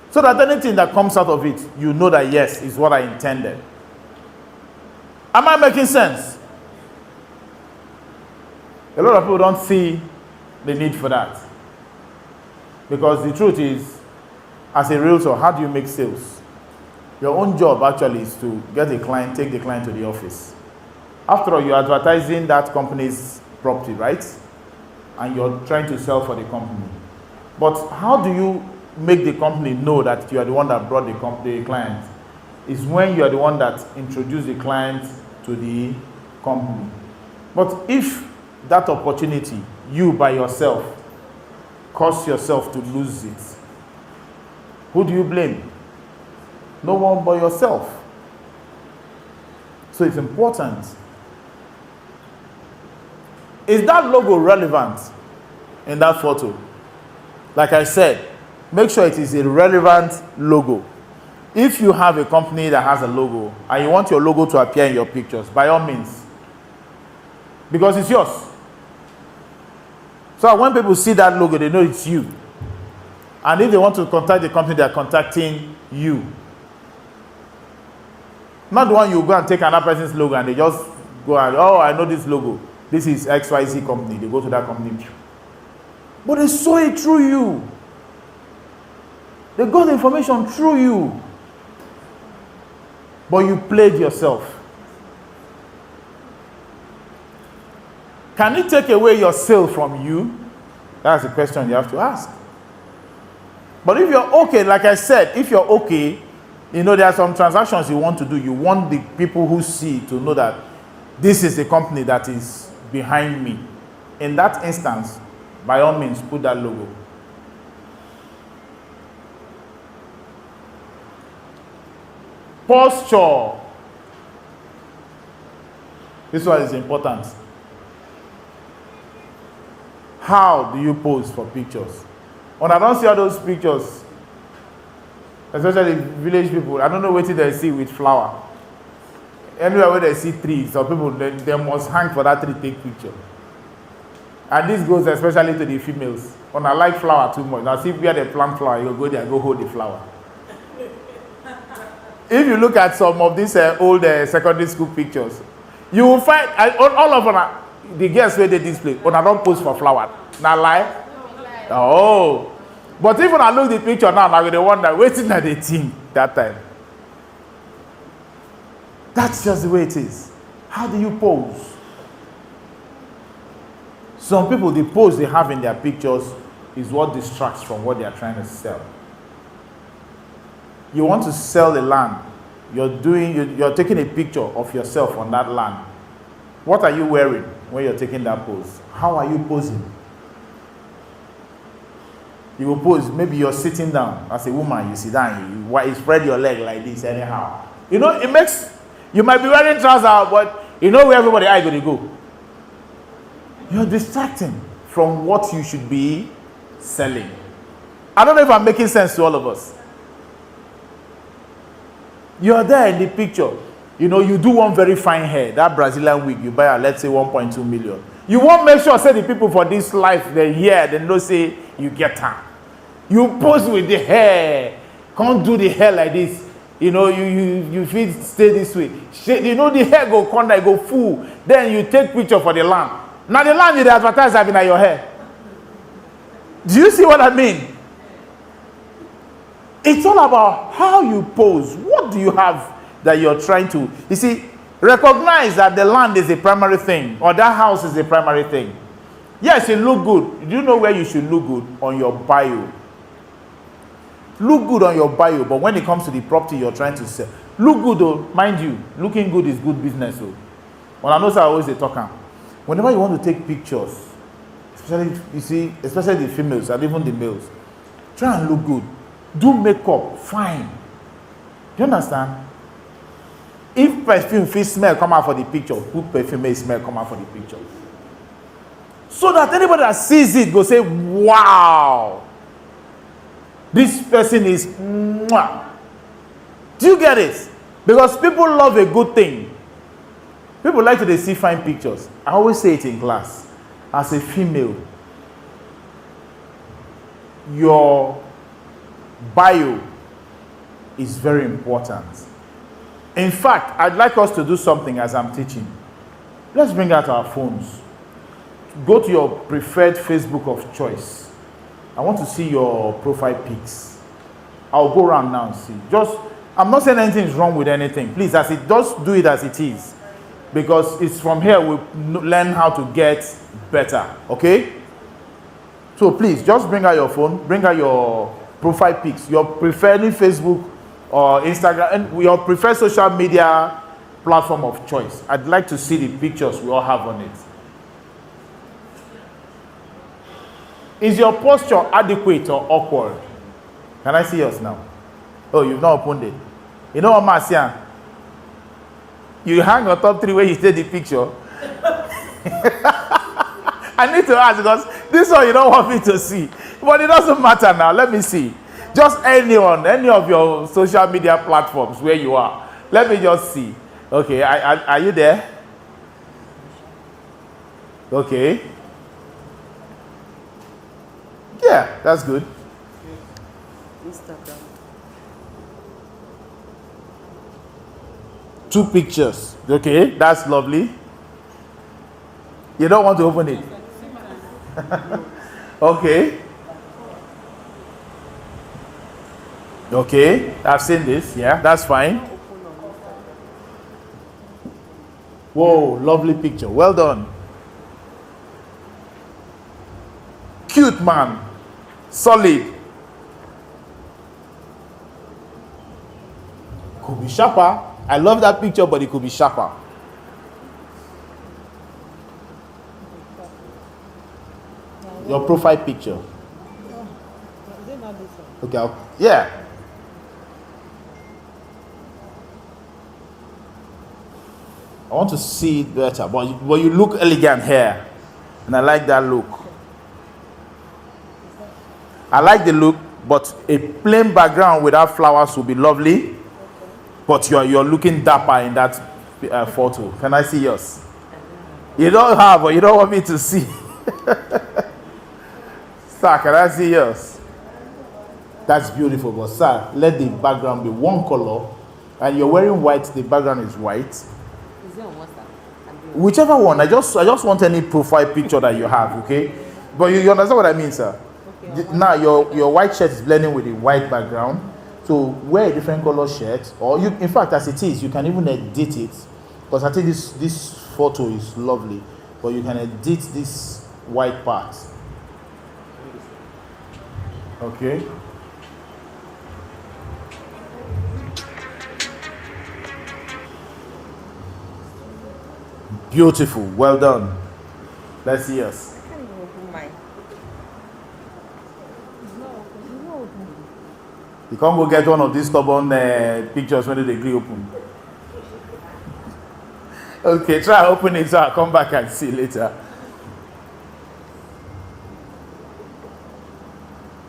so that anything that comes out of it, you know that yes, is what I intended. Am I making sense? A lot of people don't see the need for that, because the truth is, as a realtor, how do you make sales? Your own job actually is to get a client, take the client to the office. After all, you're advertising that company's property, right? And you're trying to sell for the company. But how do you make the company know that you are the one that brought the client? Is when you are the one that introduced the client to the company. But if that opportunity, you by yourself, cause yourself to lose it, who do you blame? No one but yourself. So it's important. Is that logo relevant in that photo? Like I said, make sure it is a relevant logo. If you have a company that has a logo and you want your logo to appear in your pictures, by all means, because it's yours. So when people see that logo, they know it's you. And if they want to contact the company, they are contacting you. Not the one you go and take another person's logo and they just go and, oh, I know this logo. This is XYZ company. They go to that company. But they saw it through you. They got the information through you. But you played yourself. Can it take away your sale from you? That's the question you have to ask. But if you're okay, like I said, if you're okay, you know, there are some transactions you want to do. You want the people who see to know that this is the company that is behind me. In that instance, by all means, put that logo. Posture. This one is important. How do you pose for pictures? When I don't see all those pictures, especially village people, I don't know what they see with flower. Anywhere where they see trees, some people, they must hang for that tree, take picture. And this goes especially to the females. When I like flower too much, now see where they plant flower, you go there and go hold the flower. If you look at some of these old secondary school pictures, you will find all of them, the girls where they display, when I don't post for flower. Now lie? Oh. But if when I look at the picture now, I'm going to wonder, waiting at the team that time. That's just the way it is. How do you pose? Some people, the pose they have in their pictures is what distracts from what they are trying to sell. You want to sell the land. You're taking a picture of yourself on that land. What are you wearing when you're taking that pose? How are you posing? You will pose, maybe you're sitting down. As a woman, you sit down, you spread your leg like this anyhow. You know, it makes, you might be wearing trousers, but you know where everybody eye going to go. You're distracting from what you should be selling. I don't know if I'm making sense to all of us. You're there in the picture. You know, you do one very fine hair, that Brazilian wig, you buy at, let's say, 1.2 million. You won't make sure, say, the people for this life, they're here, they don't say, you get her. You pose with the hair. Can't do the hair like this. You know, you feel stay this way. You know, the hair go corner, go full. Then you take picture for the land. Now the land you advertise having at your hair. Do you see what I mean? It's all about how you pose. What do you have that you're trying to... You see, recognize that the land is a primary thing, or that house is a primary thing. Yes, it look good. Do you know where you should look good? On your bio. Look good on your bio, but when it comes to the property you're trying to sell, look good though, mind you, looking good is good business though. Well, I know I always talk. Whenever you want to take pictures, especially, you see, especially the females and even the males, try and look good. Do makeup, fine. Do you understand? If perfume smell come out for the picture, put perfume smell come out for the picture. So that anybody that sees it go say, wow, this person is mwah. Do you get it? Because people love a good thing. People like to see fine pictures. I always say it in class. As a female, your bio is very important. In fact, I'd like us to do something as I'm teaching. Let's bring out our phones. Go to your preferred Facebook of choice. I want to see your profile pics. I'll go around now and see. I'm not saying anything is wrong with anything. Please, just do it as it is. Because it's from here we learn how to get better. Okay? So please, just bring out your phone. Bring out your profile pics. Your preferred Facebook or Instagram, and your preferred social media platform of choice. I'd like to see the pictures we all have on it. Is your posture adequate or awkward? Can I see yours now? Oh, you've not opened it. You know what, Marcia? You hang on top 3 where you take the picture. I need to ask because this one you don't want me to see. But it doesn't matter now. Let me see. Just any of your social media platforms where you are. Let me just see. Okay, are you there? Okay. Yeah, that's good. Instagram. 2 pictures. Okay, that's lovely. You don't want to open it? Okay. Okay, I've seen this. Yeah, that's fine. Whoa, lovely picture. Well done. Cute man. Solid. Could be sharper. I love that picture, but it could be sharper. Your profile picture. Okay, yeah. I want to see it better, but you look elegant here, and I like that look. I like the look, but a plain background without flowers would be lovely. But you're looking dapper in that photo. Can I see yours? You don't have, or you don't want me to see. Sir, can I see yours? That's beautiful, but sir, let the background be one color, and you're wearing white. The background is white. Is it on WhatsApp? Whichever one. I just want any profile picture that you have, okay? But you understand what I mean, sir? Okay, now your white shirt is blending with the white background. So wear a different color shirt, or you, in fact, as it is, you can even edit it. Because I think this photo is lovely, but you can edit this white part. Okay. Beautiful. Well done. Let's see us. I can't even open mine. You can't go get one of these stubborn pictures when they agree open. Okay, try open it so I'll come back and see later.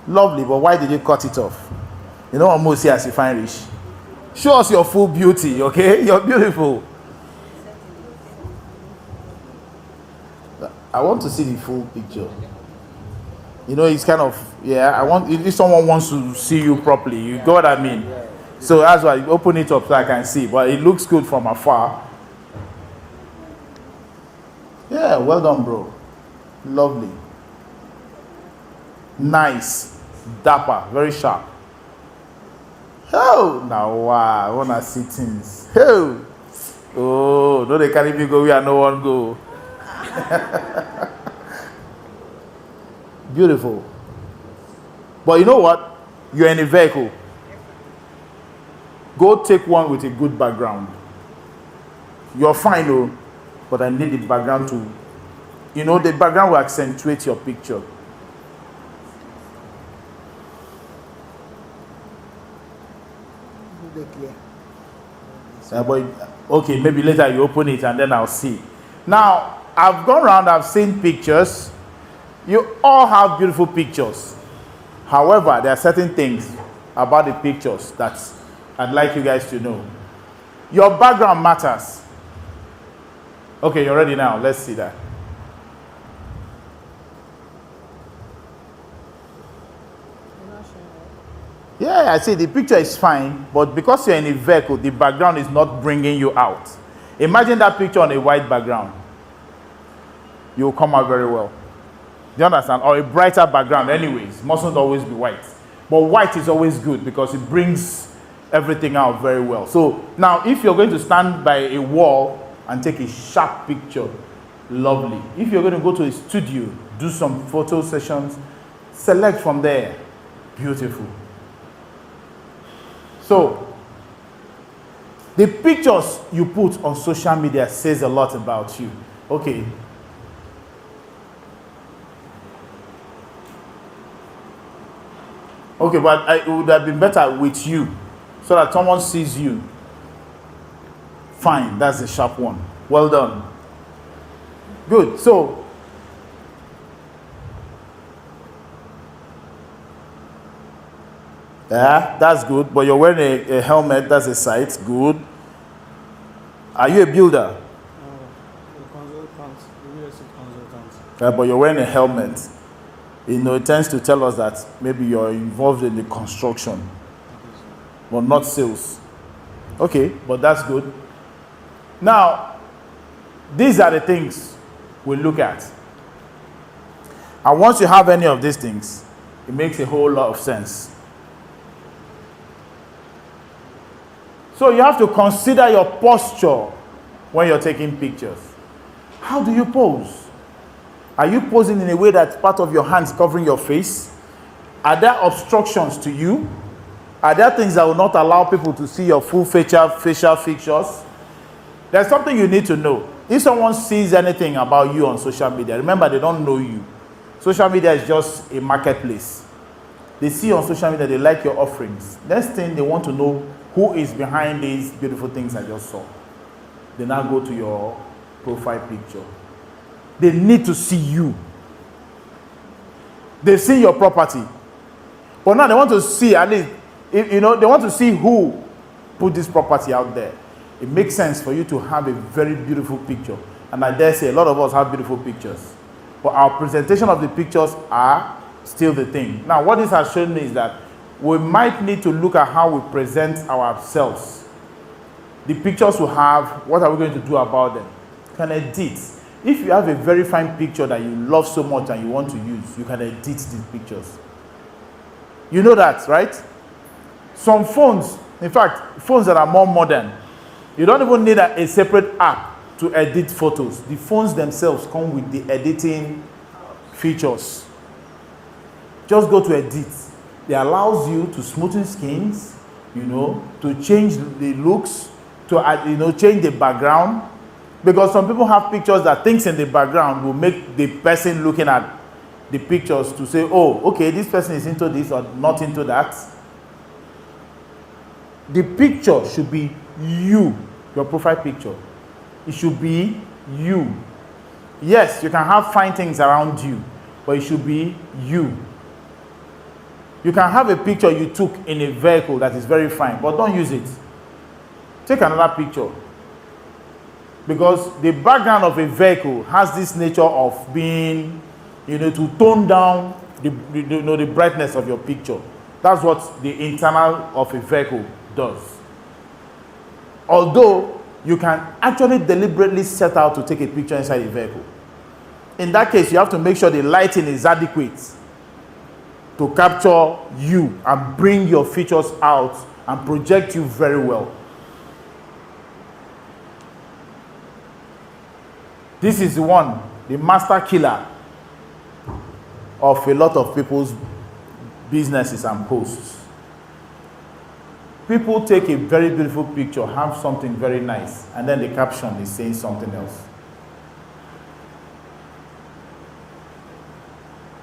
Lovely, but why did you cut it off? You know what most here as you find rich? Show us your full beauty, okay? You're beautiful. I want to see the full picture. You know, it's kind of, if someone wants to see you properly, you got what I mean? So that's why you open it up so I can see, but it looks good from afar. Yeah, well done, bro. Lovely. Nice. Dapper. Very sharp. Oh, now wow. I want to see things. Oh, don't they carry me go where no one go. Beautiful. But you know what? You're in a vehicle. Go take one with a good background. You're fine though, but I need the background to, the background will accentuate your picture. But okay, maybe later you open it and then I'll see. Now, I've gone around, I've seen pictures. You all have beautiful pictures. However, there are certain things about the pictures that I'd like you guys to know. Your background matters. Okay, you're ready now. Let's see that. Yeah, I see the picture is fine, but because you're in a vehicle, the background is not bringing you out. Imagine that picture on a white background. You will come out very well. Do you understand? Or a brighter background anyways. Mustn't always be white. But white is always good because it brings everything out very well. So now if you're going to stand by a wall and take a sharp picture, lovely. If you're going to go to a studio, do some photo sessions, select from there, beautiful. So the pictures you put on social media says a lot about you. Okay. Okay, but it would have been better with you so that someone sees you. Fine, that's a sharp one. Well done. Good. So, yeah, that's good. But you're wearing a helmet, that's a sight. Good. Are you a builder? A consultant, real estate consultant. But you're wearing a helmet. You know, it tends to tell us that maybe you're involved in the construction, but not sales. Okay, but that's good. Now, these are the things we look at. And once you have any of these things, it makes a whole lot of sense. So you have to consider your posture when you're taking pictures. How do you pose? Are you posing in a way that part of your hands covering your face? Are there obstructions to you? Are there things that will not allow people to see your full facial features? There's something you need to know. If someone sees anything about you on social media, remember they don't know you. Social media is just a marketplace. They see on social media, they like your offerings. Next thing, they want to know who is behind these beautiful things I just saw. They now go to your profile picture. They need to see you. They see your property. But now they want to see, at least, they want to see who put this property out there. It makes sense for you to have a very beautiful picture. And I dare say a lot of us have beautiful pictures. But our presentation of the pictures are still the thing. Now, what this has shown me is that we might need to look at how we present ourselves. The pictures we have, what are we going to do about them? You can edit. If you have a very fine picture that you love so much and you want to use, you can edit these pictures. You know that, right? Some phones, in fact, phones that are more modern, you don't even need a separate app to edit photos. The phones themselves come with the editing features. Just go to edit. It allows you to smoothen skins, to change the looks, to change the background. Because some people have pictures that things in the background will make the person looking at the pictures to say, oh, okay, this person is into this or not into that. The picture should be you, your profile picture. It should be you. Yes, you can have fine things around you, but it should be you. You can have a picture you took in a vehicle that is very fine, but don't use it. Take another picture. Because the background of a vehicle has this nature of being, to tone down the brightness of your picture. That's what the internal of a vehicle does. Although you can actually deliberately set out to take a picture inside a vehicle. In that case, you have to make sure the lighting is adequate to capture you and bring your features out and project you very well. This is the master killer of a lot of people's businesses and posts. People take a very beautiful picture, have something very nice, and then the caption is saying something else.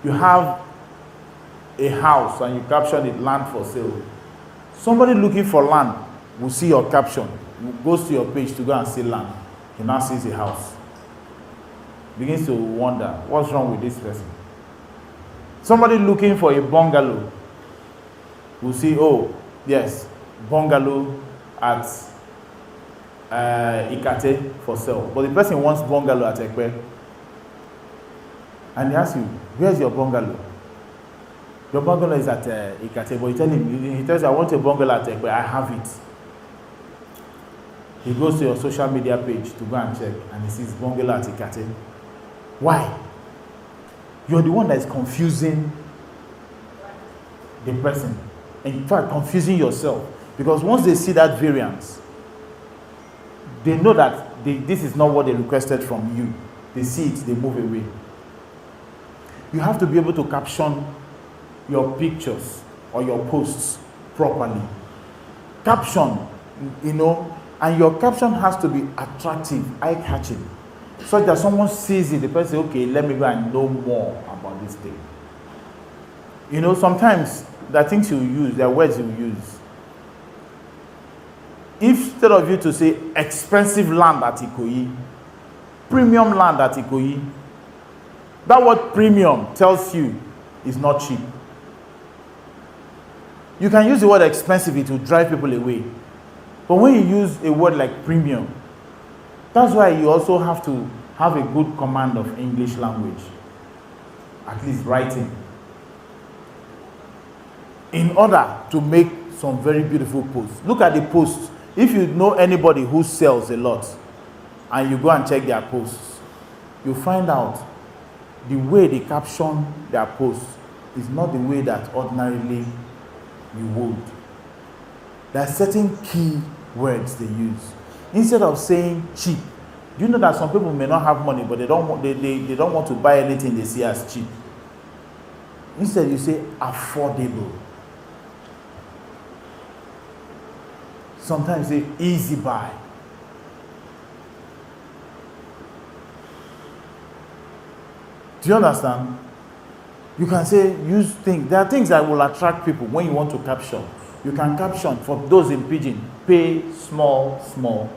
You have a house and you caption it land for sale. Somebody looking for land will see your caption, goes to your page to go and see land. He now sees a house. Begins to wonder, what's wrong with this person? Somebody looking for a bungalow will see, oh, yes, bungalow at Ikate for sale. But the person wants bungalow at Ekpe. And he asks you, where's your bungalow? Your bungalow is at Ikate. But he tells you, I want a bungalow at Ekpe. I have it. He goes to your social media page to go and check, and he sees bungalow at Ikate. Why? You're the one that is confusing the person. In fact, confusing yourself. Because once they see that variance, they know that this is not what they requested from you. They see it, they move away. You have to be able to caption your pictures or your posts properly. Caption, and your caption has to be attractive, eye-catching, so that someone sees it, the person says, okay, let me go and know more about this thing. Sometimes there are things you use, there are words you use. Instead of you to say expensive land at Ikoyi, premium land at Ikoyi, that word premium tells you it's not cheap. You can use the word expensive, it will drive people away. But when you use a word like premium, that's why you also have to have a good command of English language, at least writing, in order to make some very beautiful posts. Look at the posts. If you know anybody who sells a lot and you go and check their posts, you find out the way they caption their posts is not the way that ordinarily you would. There are certain key words they use. Instead of saying cheap, you know that some people may not have money, but they don't want to buy anything they see as cheap. Instead, you say affordable. Sometimes you say easy buy. Do you understand? You can say, use things. There are things that will attract people when you want to caption. You can caption for those in Pidgin, pay small, small.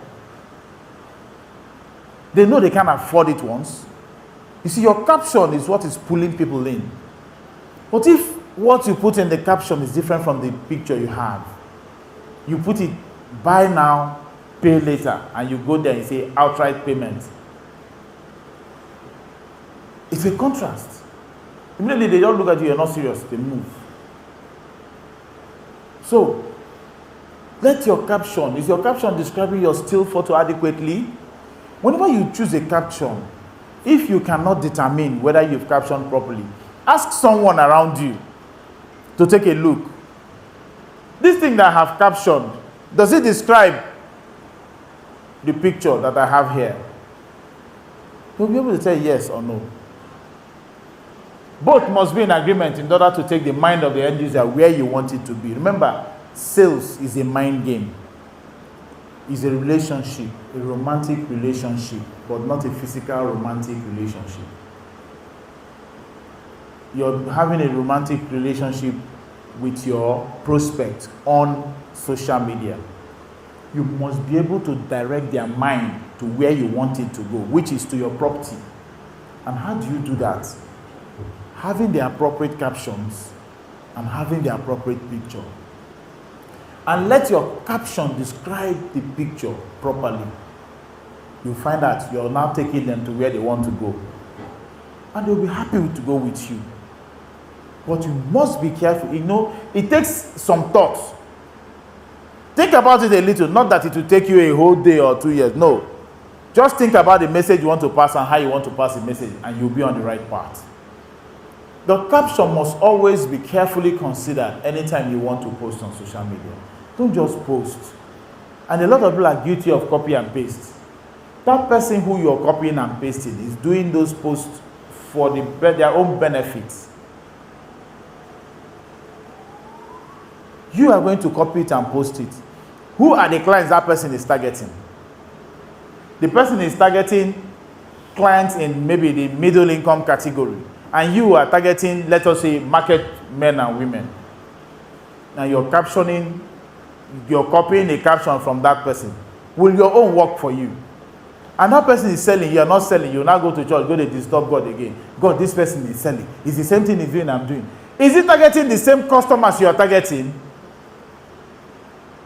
They know they can't afford it once. You see, your caption is what is pulling people in. But if what you put in the caption is different from the picture you have, you put it, buy now, pay later, and you go there and say outright payment. It's a contrast. Immediately they don't look at you, you're not serious, they move. So, let your caption, is your caption describing your still photo adequately? Whenever you choose a caption, if you cannot determine whether you've captioned properly, ask someone around you to take a look. This thing that I have captioned, does it describe the picture that I have here? You'll be able to say yes or no. Both must be in agreement in order to take the mind of the end user where you want it to be. Remember, sales is a mind game. It's a relationship, a romantic relationship, but not a physical romantic relationship. You're having a romantic relationship with your prospect on social media. You must be able to direct their mind to where you want it to go, which is to your property. And how do you do that? Having the appropriate captions and having the appropriate picture. And let your caption describe the picture properly. You'll find that you're now taking them to where they want to go. And they'll be happy to go with you. But you must be careful. It takes some thought. Think about it a little. Not that it will take you a whole day or 2 years. No. Just think about the message you want to pass and how you want to pass the message, and you'll be on the right path. The caption must always be carefully considered anytime you want to post on social media. Don't just post. And a lot of people are guilty of copy and paste. That person who you're copying and pasting is doing those posts for their own benefits. You are going to copy it and post it. Who are the clients that person is targeting? The person is targeting clients in maybe the middle income category. And you are targeting, let us say, market men and women. Now you're copying a caption from that person. Will your own work for you? And that person is selling, you are not selling, you now go to church, go to disturb God again. God, this person is selling. It's the same thing he's doing, I'm doing. Is he targeting the same customers you are targeting?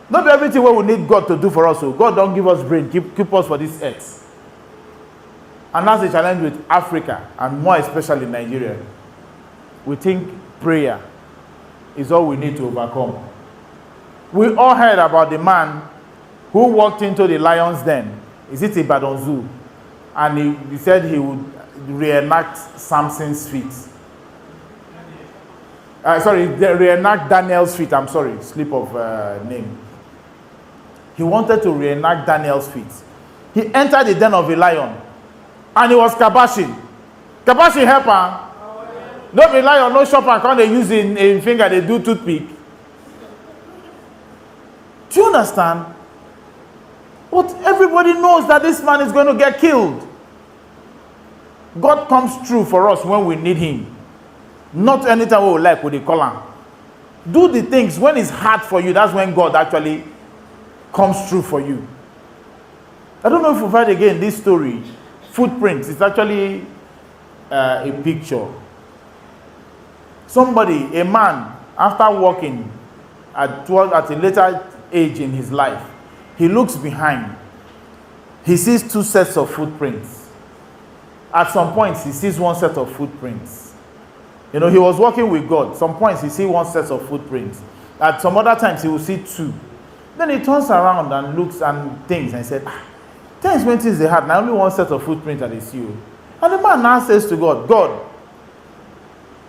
Not everything what we need God to do for us. So God don't give us brain, keep us for this earth. And that's the challenge with Africa, and more especially Nigeria. We think prayer is all we need to overcome. We all heard about the man who walked into the lion's den. Is it Ibadan Zoo? And he said he would reenact Samson's feat. Reenact Daniel's feat. I'm sorry, slip of name. He wanted to reenact Daniel's feat. He entered the den of a lion, and he was kabashing. Kabashing helper. No be lion, no shopper, can't they use in finger, they do toothpick. Do you understand? But everybody knows that this man is going to get killed. God comes through for us when we need him. Not anytime we like with the collar. Do the things when it's hard for you. That's when God actually comes through for you. I don't know if you've heard again this story. Footprints. It's actually a picture. Somebody, a man, after walking at a later age in his life, he looks behind. He sees two sets of footprints. At some points, he sees one set of footprints. You know, he was walking with God. Some points, he sees one set of footprints. At some other times, he will see two. Then he turns around and looks and thinks and said, times when things they had, now only one set of footprints that they see you. And the man now says to God, God,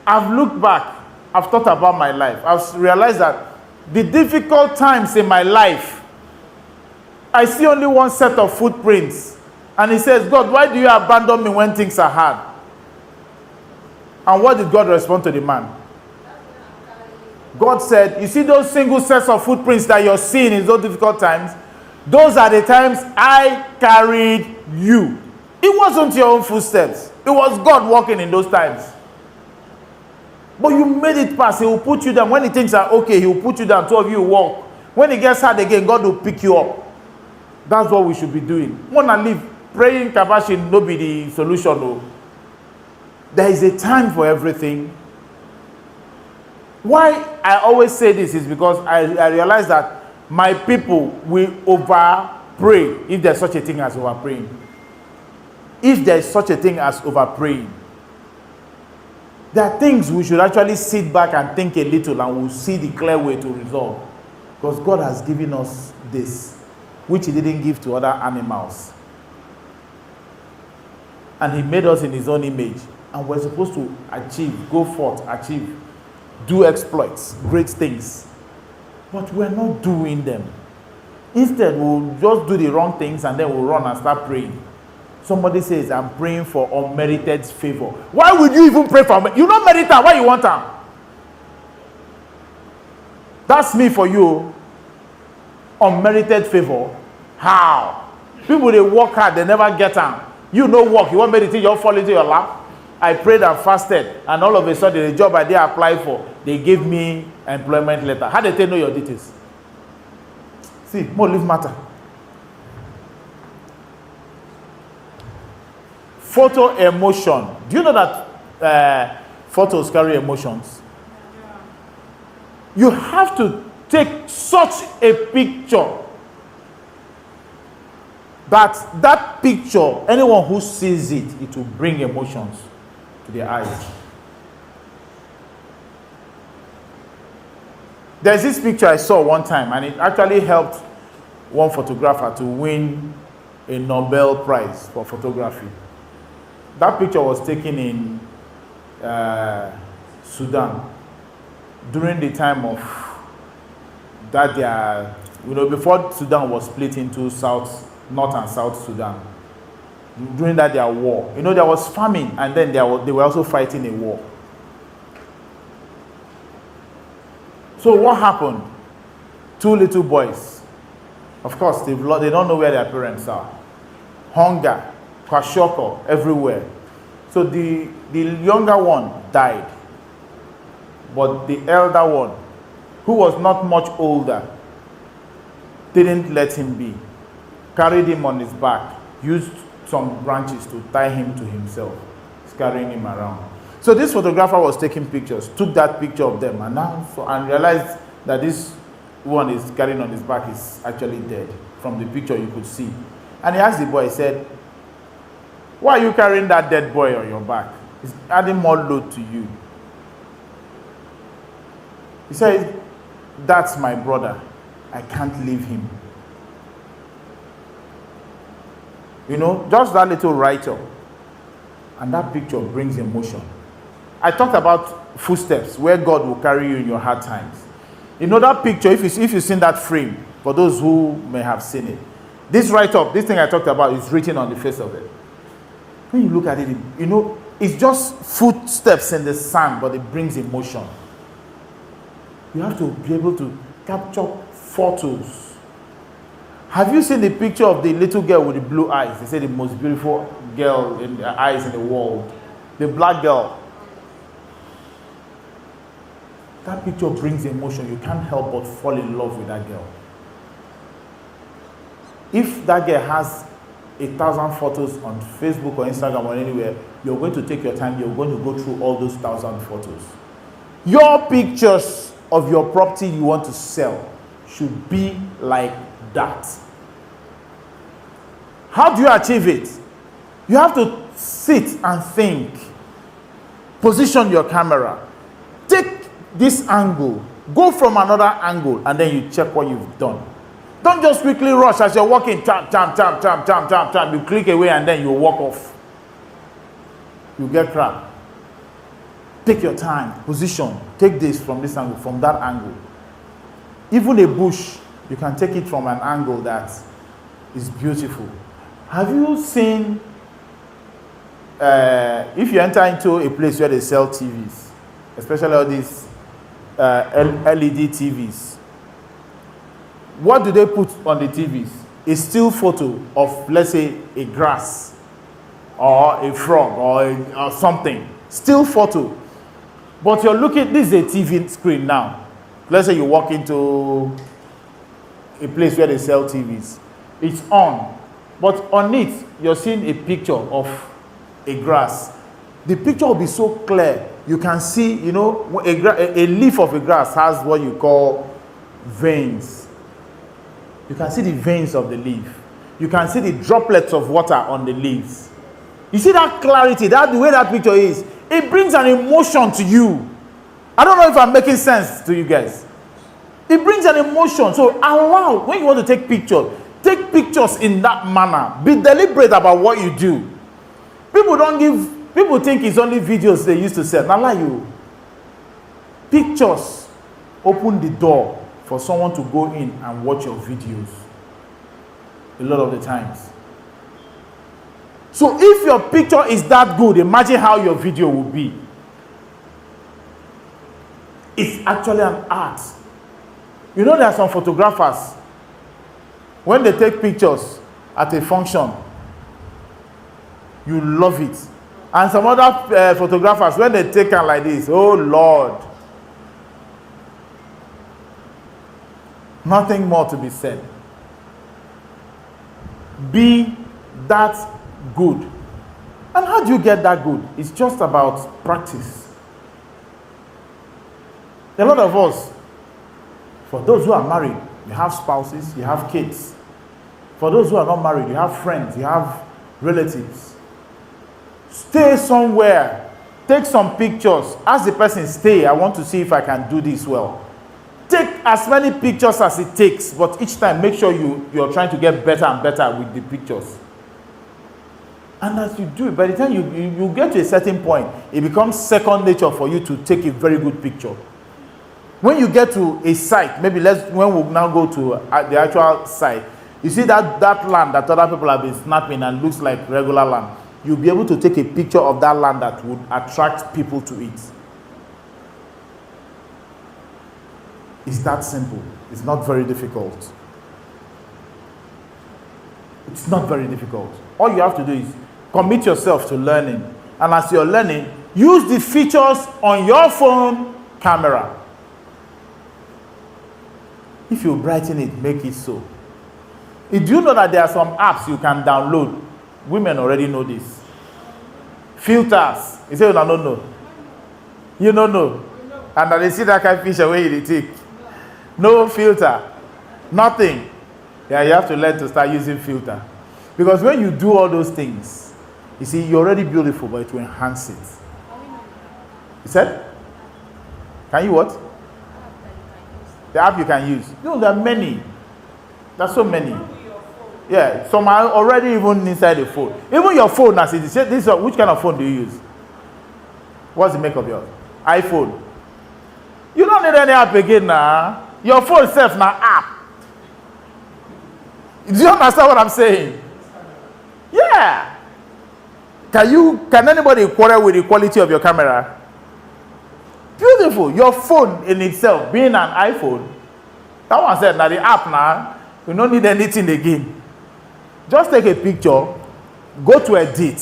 I've looked back, I've thought about my life. I've realized that the difficult times in my life, I see only one set of footprints. And he says, God, why do you abandon me when things are hard? And what did God respond to the man? God said, you see those single sets of footprints that you're seeing in those difficult times? Those are the times I carried you. It wasn't your own footsteps. It was God walking in those times. But you made it past. He will put you down. When he thinks are okay, he will put you down. Two of you walk. When it gets hard again, God will pick you up. That's what we should be doing. Wanna live praying kabashi no be the solution. No. There is a time for everything. Why I always say this is because I realize that my people will over pray if there's such a thing as over praying. If there's such a thing as over praying. There are things we should actually sit back and think a little, and we'll see the clear way to resolve. Because God has given us this, which he didn't give to other animals. And he made us in his own image. And we're supposed to achieve, go forth, achieve, do exploits, great things. But we're not doing them. Instead, we'll just do the wrong things and then we'll run and start praying. Somebody says, I'm praying for unmerited favor. Why would you even pray for me? You don't merit that. Why you want them? That's me for you. Unmerited favor. How? People, they work hard, they never get them. You no work, you want meditate, you'll fall into your lap. I prayed and fasted, and all of a sudden, the job I did apply for, they gave me employment letter. How did they know your details? See, more live matter. Photo emotion. Do you know that photos carry emotions? You have to take such a picture that picture, anyone who sees it, it will bring emotions to their eyes. There's this picture I saw one time, and it actually helped one photographer to win a Nobel Prize for photography. That picture was taken in Sudan during the time of that before Sudan was split into North and South Sudan. During that their war, there was famine, and then they were also fighting a war. So what happened? Two little boys. Of course, they don't know where their parents are. Hunger, kwashiorkor everywhere. So the younger one died, but the elder one, who was not much older, didn't let him be. Carried him on his back, used some branches to tie him to himself. He's carrying him around. So this photographer was taking pictures, took that picture of them, and realized that this one is carrying on his back is actually dead. From the picture you could see. And he asked the boy, he said, why are you carrying that dead boy on your back? It's adding more load to you. He said, that's my brother. I can't leave him. You know, just that little write-up. And that picture brings emotion. I talked about footsteps, where God will carry you in your hard times. You know that picture, if you've seen that frame, for those who may have seen it, this write-up, this thing I talked about is written on the face of it. When you look at it, you know, it's just footsteps in the sand, but it brings emotion. You have to be able to capture photos. Have you seen the picture of the little girl with the blue eyes? They say the most beautiful girl in the eyes in the world. The black girl. That picture brings emotion. You can't help but fall in love with that girl. If that girl has 1,000 photos on Facebook or Instagram or anywhere, you're going to take your time. You're going to go through all those 1,000 photos. Your pictures of your property you want to sell should be like that. How do you achieve it? You have to sit and think. Position your camera. Take this angle. Go from another angle, and then you check what you've done. Don't just quickly rush as you're walking. Tap. You click away and then you walk off. You get crap. Take your time. Position. Take this from this angle, from that angle. Even a bush, you can take it from an angle that is beautiful. Have you seen, if you enter into a place where they sell TVs, especially all these LED TVs, what do they put on the TVs? A still photo of, let's say, a grass or a frog or something. Still photo. But you're looking, this is a TV screen now. Let's say you walk into a place where they sell TVs. It's on. But on it, you're seeing a picture of a grass. The picture will be so clear. You can see, you know, a leaf of a grass has what you call veins. You can see the veins of the leaf. You can see the droplets of water on the leaves. You see that clarity, that the way that picture is. It brings an emotion to you. I don't know if I'm making sense to you guys. It brings an emotion. So allow, when you want to take pictures in that manner. Be deliberate about what you do. People think it's only videos they used to sell. Not like you. Pictures open the door for someone to go in and watch your videos. A lot of the times. So if your picture is that good, imagine how your video will be. It's actually an art. You know, there are some photographers, when they take pictures at a function, you love it. And some other photographers, when they take them like this, oh Lord, nothing more to be said. Be that good. And how do you get that good? It's just about practice. A lot of us, for those who are married, you have spouses, you have kids. For those who are not married, you have friends, you have relatives. Stay somewhere. Take some pictures. Ask the person, stay. I want to see if I can do this well. Take as many pictures as it takes, but each time make sure you're trying to get better and better with the pictures. And as you do it, by the time you get to a certain point, it becomes second nature for you to take a very good picture. When you get to a site, maybe when we now go to the actual site, you see that land that other people have been snapping and looks like regular land. You'll be able to take a picture of that land that would attract people to it. It's that simple. It's not very difficult. It's not very difficult. All you have to do is commit yourself to learning. And as you're learning, use the features on your phone camera. If you brighten it, make it so. Do you know that there are some apps you can download Women already know this. Filters. You say you don't know. You don't know. And then they see that kind of picture where you take. No filter. Nothing. Yeah, you have to learn to start using filter. Because when you do all those things, you see, you're already beautiful, but it will enhance it. You said? Can you what? The app you can use. No, there are many. There's so many. Yeah, some are already even inside the phone. Even your phone, as it is. Which kind of phone do you use? What's the make of yours? iPhone. You don't need any app again now. Your phone itself now app. Do you understand what I'm saying? Yeah. Can anybody quarrel with the quality of your camera? Beautiful. Your phone in itself, being an iPhone, that one said, now the app now, you don't need anything again. Just take a picture, go to edit.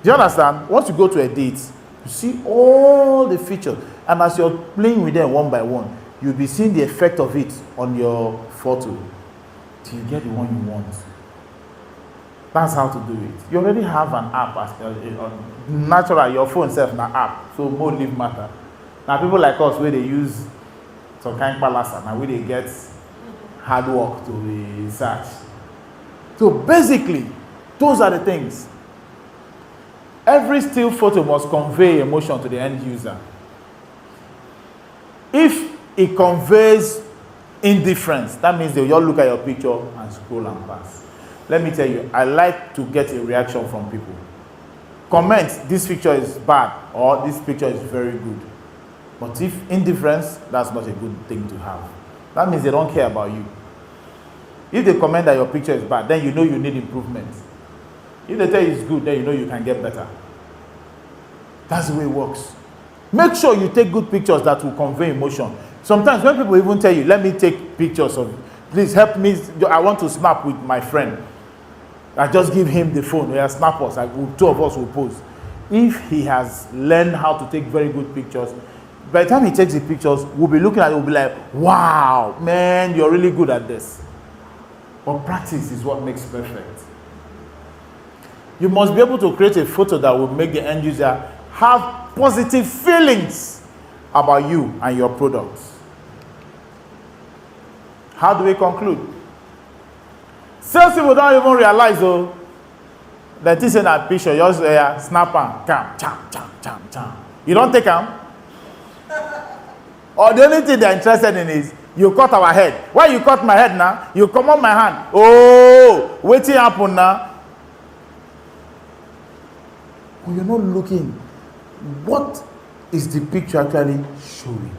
Do you understand? Once you go to edit, you see all the features. And as you're playing with them one by one, you'll be seeing the effect of it on your photo till you get the one you want. That's how to do it. You already have an app. Naturally, your phone itself an app. So more live matter. Now people like us, where they use some kind of palace, and where they get hard work to research. So basically, those are the things. Every still photo must convey emotion to the end user. If it conveys indifference, that means they'll just look at your picture and scroll and pass. Let me tell you, I like to get a reaction from people. Comment, this picture is bad, or this picture is very good. But if indifference, that's not a good thing to have. That means they don't care about you. If they comment that your picture is bad, then you know you need improvement. If they tell you it's good, then you know you can get better. That's the way it works. Make sure you take good pictures that will convey emotion. Sometimes when people even tell you, let me take pictures of, please help me, I want to snap with my friend. I just give him the phone, yeah, snap us, two of us will pose. If he has learned how to take very good pictures, by the time he takes the pictures, we'll be looking at it, we'll be like, wow, man, you're really good at this. But practice is what makes perfect. You must be able to create a photo that will make the end user have positive feelings about you and your products. How do we conclude? Sales people don't even realize that this is a picture, you just snap and cam. You don't take them? Or the only thing they're interested in is, you cut our head. Why you cut my head now? You come on my hand. Oh, waiting happen now. But you're not looking. What is the picture actually showing?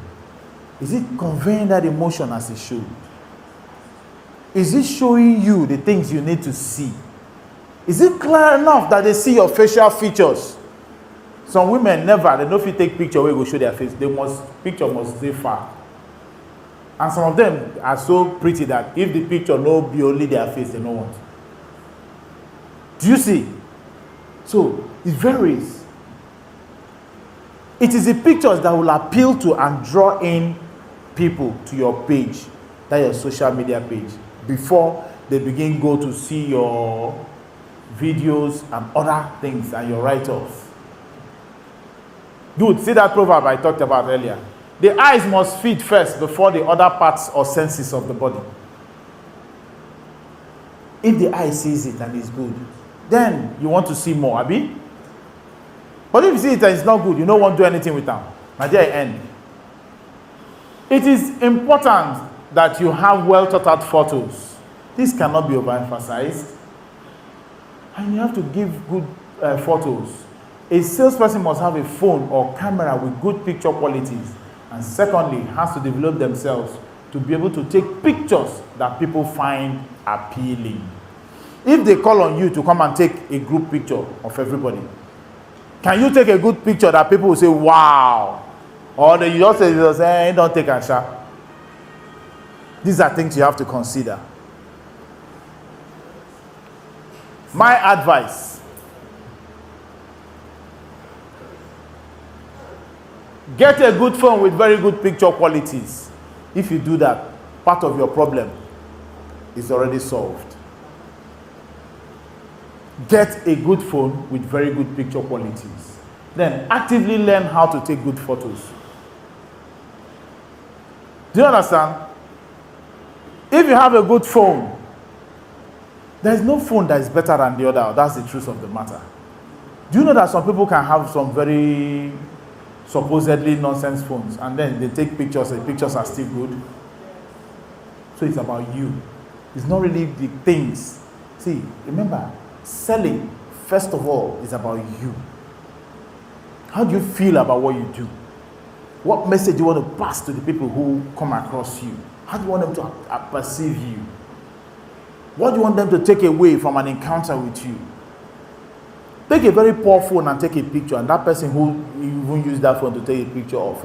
Is it conveying that emotion as it should? Is it showing you the things you need to see? Is it clear enough that they see your facial features? Some women never, they don't fit take picture where they go show their face. Picture must stay far. And some of them are so pretty that if the picture no be only their face, they don't want. Do you see? So it varies. It is the pictures that will appeal to and draw in people to your page, that your social media page, before they begin go to see your videos and other things and your write-offs. Dude, see that proverb I talked about earlier? The eyes must feed first before the other parts or senses of the body. If the eye sees it and it's good, then you want to see more, Abi? But if you see it and it's not good, you don't want to do anything with them. Now there end. It is important that you have well thought out photos. This cannot be overemphasized. And you have to give good photos. A salesperson must have a phone or camera with good picture qualities. And secondly, has to develop themselves to be able to take pictures that people find appealing. If they call on you to come and take a group picture of everybody, can you take a good picture that people will say, wow? Or they just say, don't take a shot. These are things you have to consider. My advice: get a good phone with very good picture qualities. If you do that, part of your problem is already solved. get a good phone with very good picture qualities. Then actively learn how to take good photos. Do you understand? If you have a good phone, there is no phone that is better than the other. That's the truth of the matter. Do you know that some people can have some very supposedly nonsense phones and then they take pictures and the pictures are still good? So it's about you. It's not really the things. See, remember, selling, first of all, is about you. How do you feel about what you do? What message do you want to pass to the people who come across you? How do you want them to perceive you? What do you want them to take away from an encounter with you? Take a very poor phone and take a picture, and that person who even used that phone to take a picture of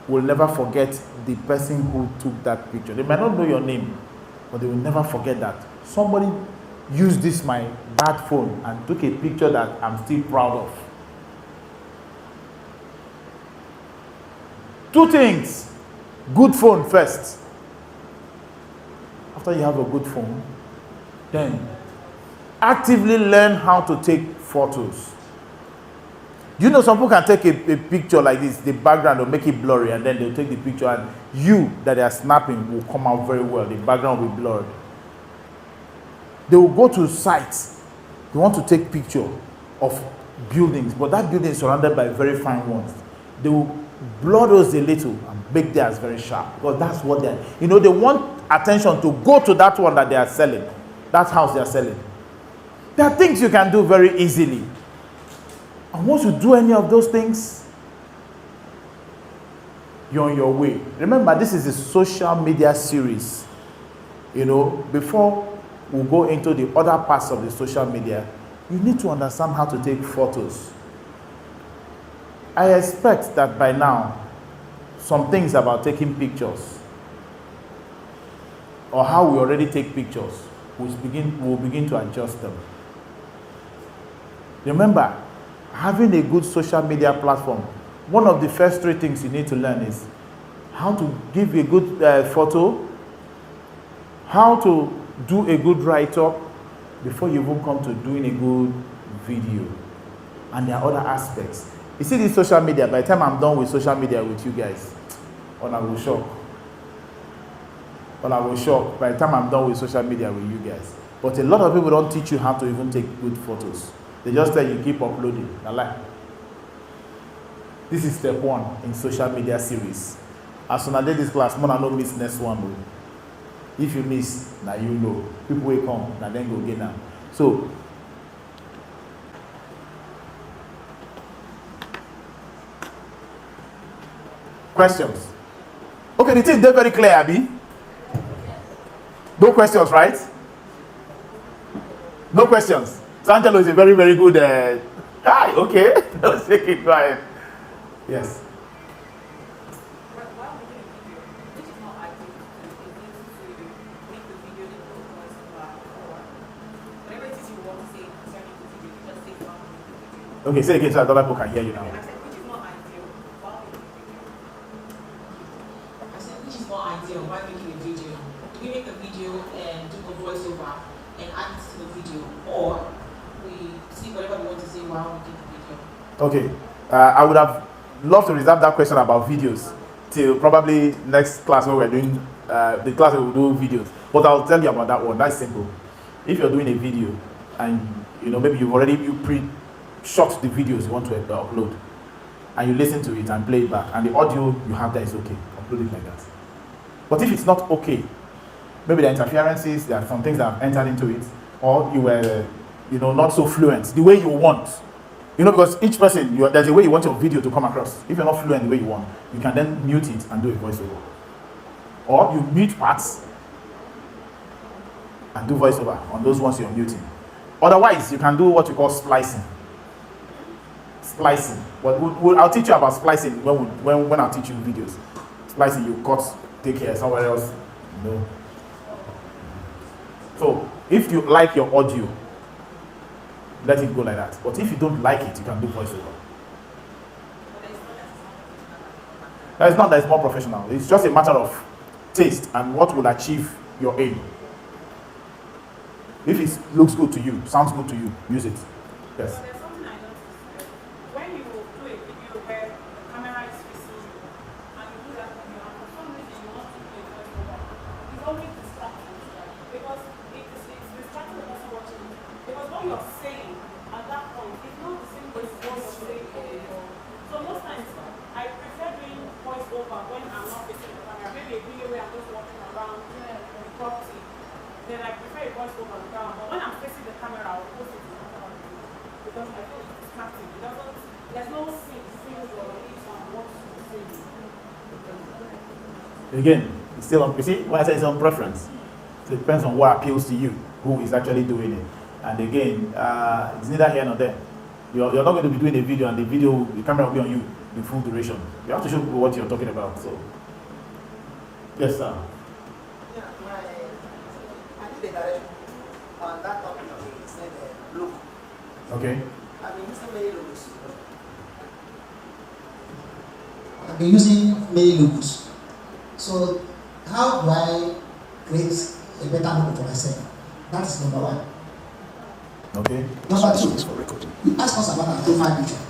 will never forget the person who took that picture. They might not know your name, but they will never forget that somebody used this my bad phone and took a picture that I'm still proud of. Two things. Good phone first. After you have a good phone, then actively learn how to take photos. You know, some people can take a picture like this, the background will make it blurry, and then they'll take the picture, and you that they are snapping will come out very well. The background will be blurred. They will go to sites. They want to take picture of buildings, but that building is surrounded by very fine ones. They will blur those a little and make theirs very sharp, because that's what they're, you know, they want attention to go to that one that they are selling, that house they are selling. There are things you can do very easily. And once you do any of those things, you're on your way. Remember, this is a social media series. You know, before we go into the other parts of the social media, you need to understand how to take photos. I expect that by now, some things about taking pictures, or how we already take pictures, we'll begin to adjust them. Remember, having a good social media platform, one of the first three things you need to learn is how to give a good photo, how to do a good write-up before you even come to doing a good video. And there are other aspects. You see this social media, by the time I'm done with social media with you guys, I will shock. I will shock by the time I'm done with social media with you guys. But a lot of people don't teach you how to even take good photos. They just tell you keep uploading. I like. This is step 1 in social media series. As soon as I did this class, I don't miss next one. If you miss, now you know. People will come, now then go get now. So, questions? Okay, the thing is very clear, Abby. No questions, right? No questions. Santelo is a very, very good. Okay. Let's take it. Go ahead. Yes. While making a video, which is not ideal, to make the video a little more or whatever it is you want to say concerning the video, you just say it while making the video. Okay, say it again so that other people can hear you now. And I said, which is not ideal while making a video. I said, which is more ideal while making a video? We make a video and do a voiceover and add it to the video, or we see whatever we want to say while making the video. Okay. I would have loved to reserve that question about videos till probably next class when we're doing the class where we'll do videos. But I'll tell you about that one. That's simple. If you're doing a video and you know maybe you pre-shot the videos you want to upload, and you listen to it and play it back, and the audio you have there is okay, upload it like that. But if it's not okay, maybe there are interferences, there are some things that have entered into it, or you were, not so fluent the way you want. Because each person, there's a way you want your video to come across. If you're not fluent the way you want, you can then mute it and do a voiceover. Or you mute parts and do voiceover on those ones you're muting. Otherwise, you can do what we call splicing. Splicing. Well, I'll teach you about splicing when I'll teach you videos. Splicing, you cut, take care somewhere else. So, if you like your audio, let it go like that. But if you don't like it, you can do voiceover. It's not that it's more professional. It's just a matter of taste and what will achieve your aim. If it looks good to you, sounds good to you, use it. Yes. So there's something I noticed. When you do a video where the camera is facing you, and you do that video, and for some reason you want to do a voiceover, it's always distracting. Because it's distracting the person watching it. Because what you're saying at that point is not the same as what you're saying for video. So most times, I prefer doing voiceover when I'm not facing the camera. Maybe a video where I'm just walking around the property. Then I prefer a voiceover on the ground. But when I'm facing the camera, I'll post it in the camera. Because I feel it's distracting. It doesn't, there's no scenes or leaves on what to say. Again, it's still on. You see, when I say it's on preference, it depends on what appeals to you, who is actually doing it. And again, it's neither here nor there. You're not going to be doing a video, and the camera will be on you the full duration. You have to show people what you're talking about. So, yes, sir. Yeah, I need a direction on that topic of it. It's a logo. Okay. I've been using many logos. I've been using many logos. So how do I create a better logo for myself? That is number one. Okay. Number two, you ask us about our profile picture.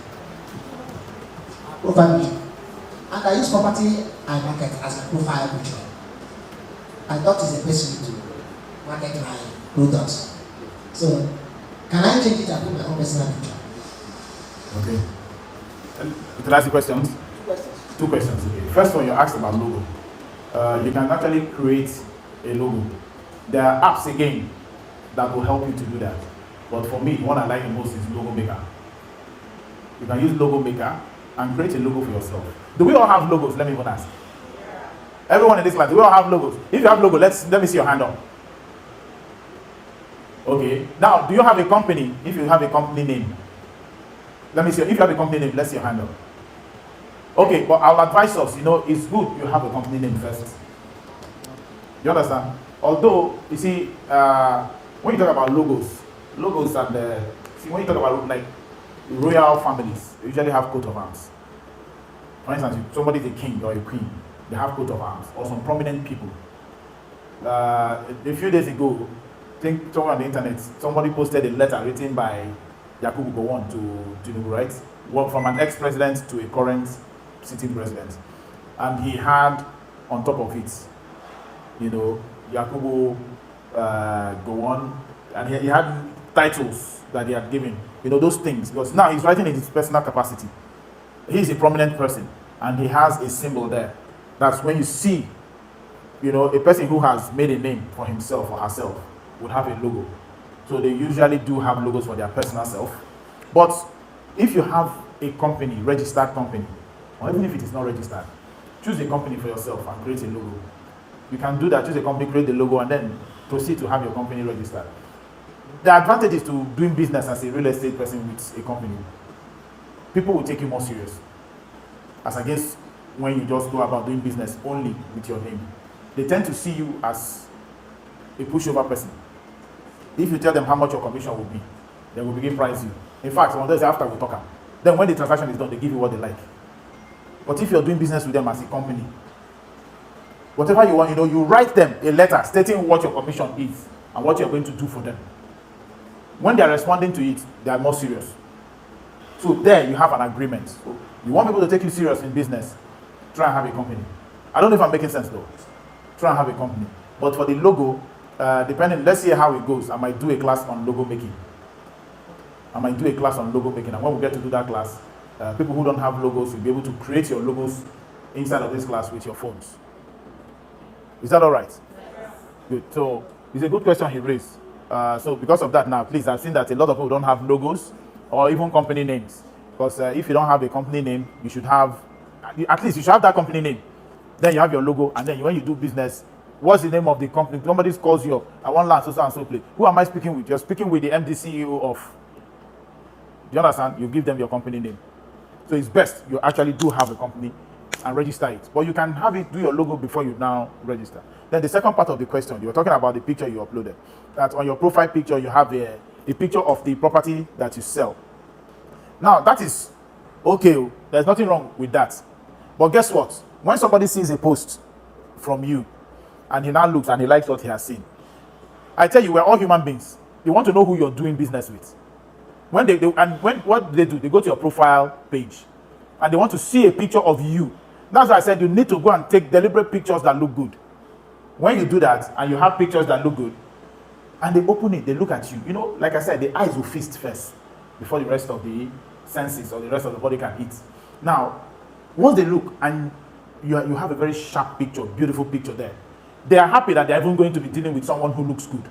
Profile picture. And I use property and market as my profile picture. I thought it's a best way to market my products. So can I change it and put my own personal picture? Okay. Can I ask you questions? Two questions. Okay. First one, you asked about logo. You can actually create a logo. There are apps again that will help you to do that. But for me, the one I like the most is Logo Maker. You can use Logo Maker and create a logo for yourself. Do we all have logos? Let me even ask. Everyone in this class, do we all have logos? If you have logo, let me see your hand up. Okay. Now, do you have a company? If you have a company name, let me see. If you have a company name, let's see your hand up. Okay, but I'll advise us, it's good you have a company name first. You understand? Although, you see, when you talk about logos and see, when you talk about like royal families, they usually have coat of arms. For instance, if somebody is a king or a queen, they have coat of arms, or some prominent people. A few days ago, I think somewhere on the internet, somebody posted a letter written by Yakubu Gowon to Tinubu, right? Well, from an ex-president to a current sitting president. And he had on top of it, Yakubu Gowon, and he had titles that he had given, those things. Because now he's writing in his personal capacity. He's a prominent person, and he has a symbol there. That's when you see, a person who has made a name for himself or herself would have a logo. So they usually do have logos for their personal self. But if you have a company, registered company, or even if it is not registered, choose a company for yourself and create a logo. You can do that, choose a company, create the logo, and then proceed to have your company registered. The advantage is to doing business as a real estate person with a company. People will take you more serious, as against when you just go about doing business only with your name. They tend to see you as a pushover person. If you tell them how much your commission will be, they will begin pricing you. In fact, some days after we talk, then when the transaction is done, they give you what they like. But if you're doing business with them as a company, whatever you want, you write them a letter stating what your commission is and what you're going to do for them. When they're responding to it, they are more serious. So there you have an agreement. So you want people to take you serious in business, try and have a company. I don't know if I'm making sense though. Try and have a company. But for the logo, depending, let's see how it goes. I might do a class on logo making. And when we get to do that class, people who don't have logos will be able to create your logos inside of this class with your phones. Is that all right? Yes. Good. So it's a good question he raised. So because of that now, please, I've seen that a lot of people don't have logos or even company names. Because if you don't have a company name, you should have, at least you should have that company name. Then you have your logo, and then when you do business, what's the name of the company? Somebody calls you up, I want land, so and so place. Who am I speaking with? You're speaking with the MD CEO of. Do you understand? You give them your company name. So it's best you actually do have a company and register it. But you can have it, do your logo before you now register. Then the second part of the question, you were talking about the picture you uploaded. That on your profile picture, you have a picture of the property that you sell. Now, that is okay. There's nothing wrong with that. But guess what? When somebody sees a post from you, and he now looks and he likes what he has seen, I tell you, we're all human beings. They want to know who you're doing business with. When what they do, they go to your profile page and they want to see a picture of you. That's why I said you need to go and take deliberate pictures that look good. When you do that and you have pictures that look good, and they open it, they look at you. You know, like I said, the eyes will feast first before the rest of the senses or the rest of the body can eat. Now, once they look and you have a very sharp picture, beautiful picture there, they are happy that they're even going to be dealing with someone who looks good.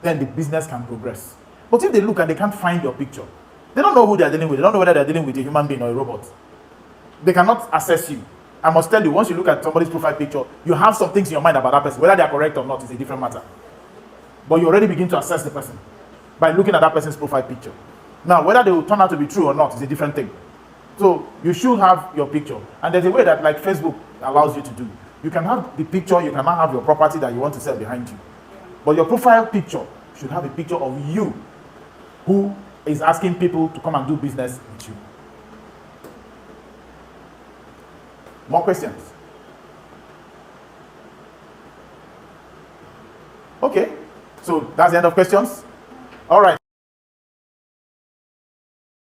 Then the business can progress. But if they look and they can't find your picture, they don't know who they're dealing with. They don't know whether they're dealing with a human being or a robot. They cannot assess you. I must tell you, once you look at somebody's profile picture, you have some things in your mind about that person. Whether they're correct or not is a different matter. But you already begin to assess the person by looking at that person's profile picture. Now, whether they will turn out to be true or not is a different thing. So you should have your picture. And there's a way that like Facebook allows you to do. You can have the picture, you cannot have your property that you want to sell behind you. But your profile picture should have a picture of you who is asking people to come and do business with you. More questions? Okay. So that's the end of questions. All right.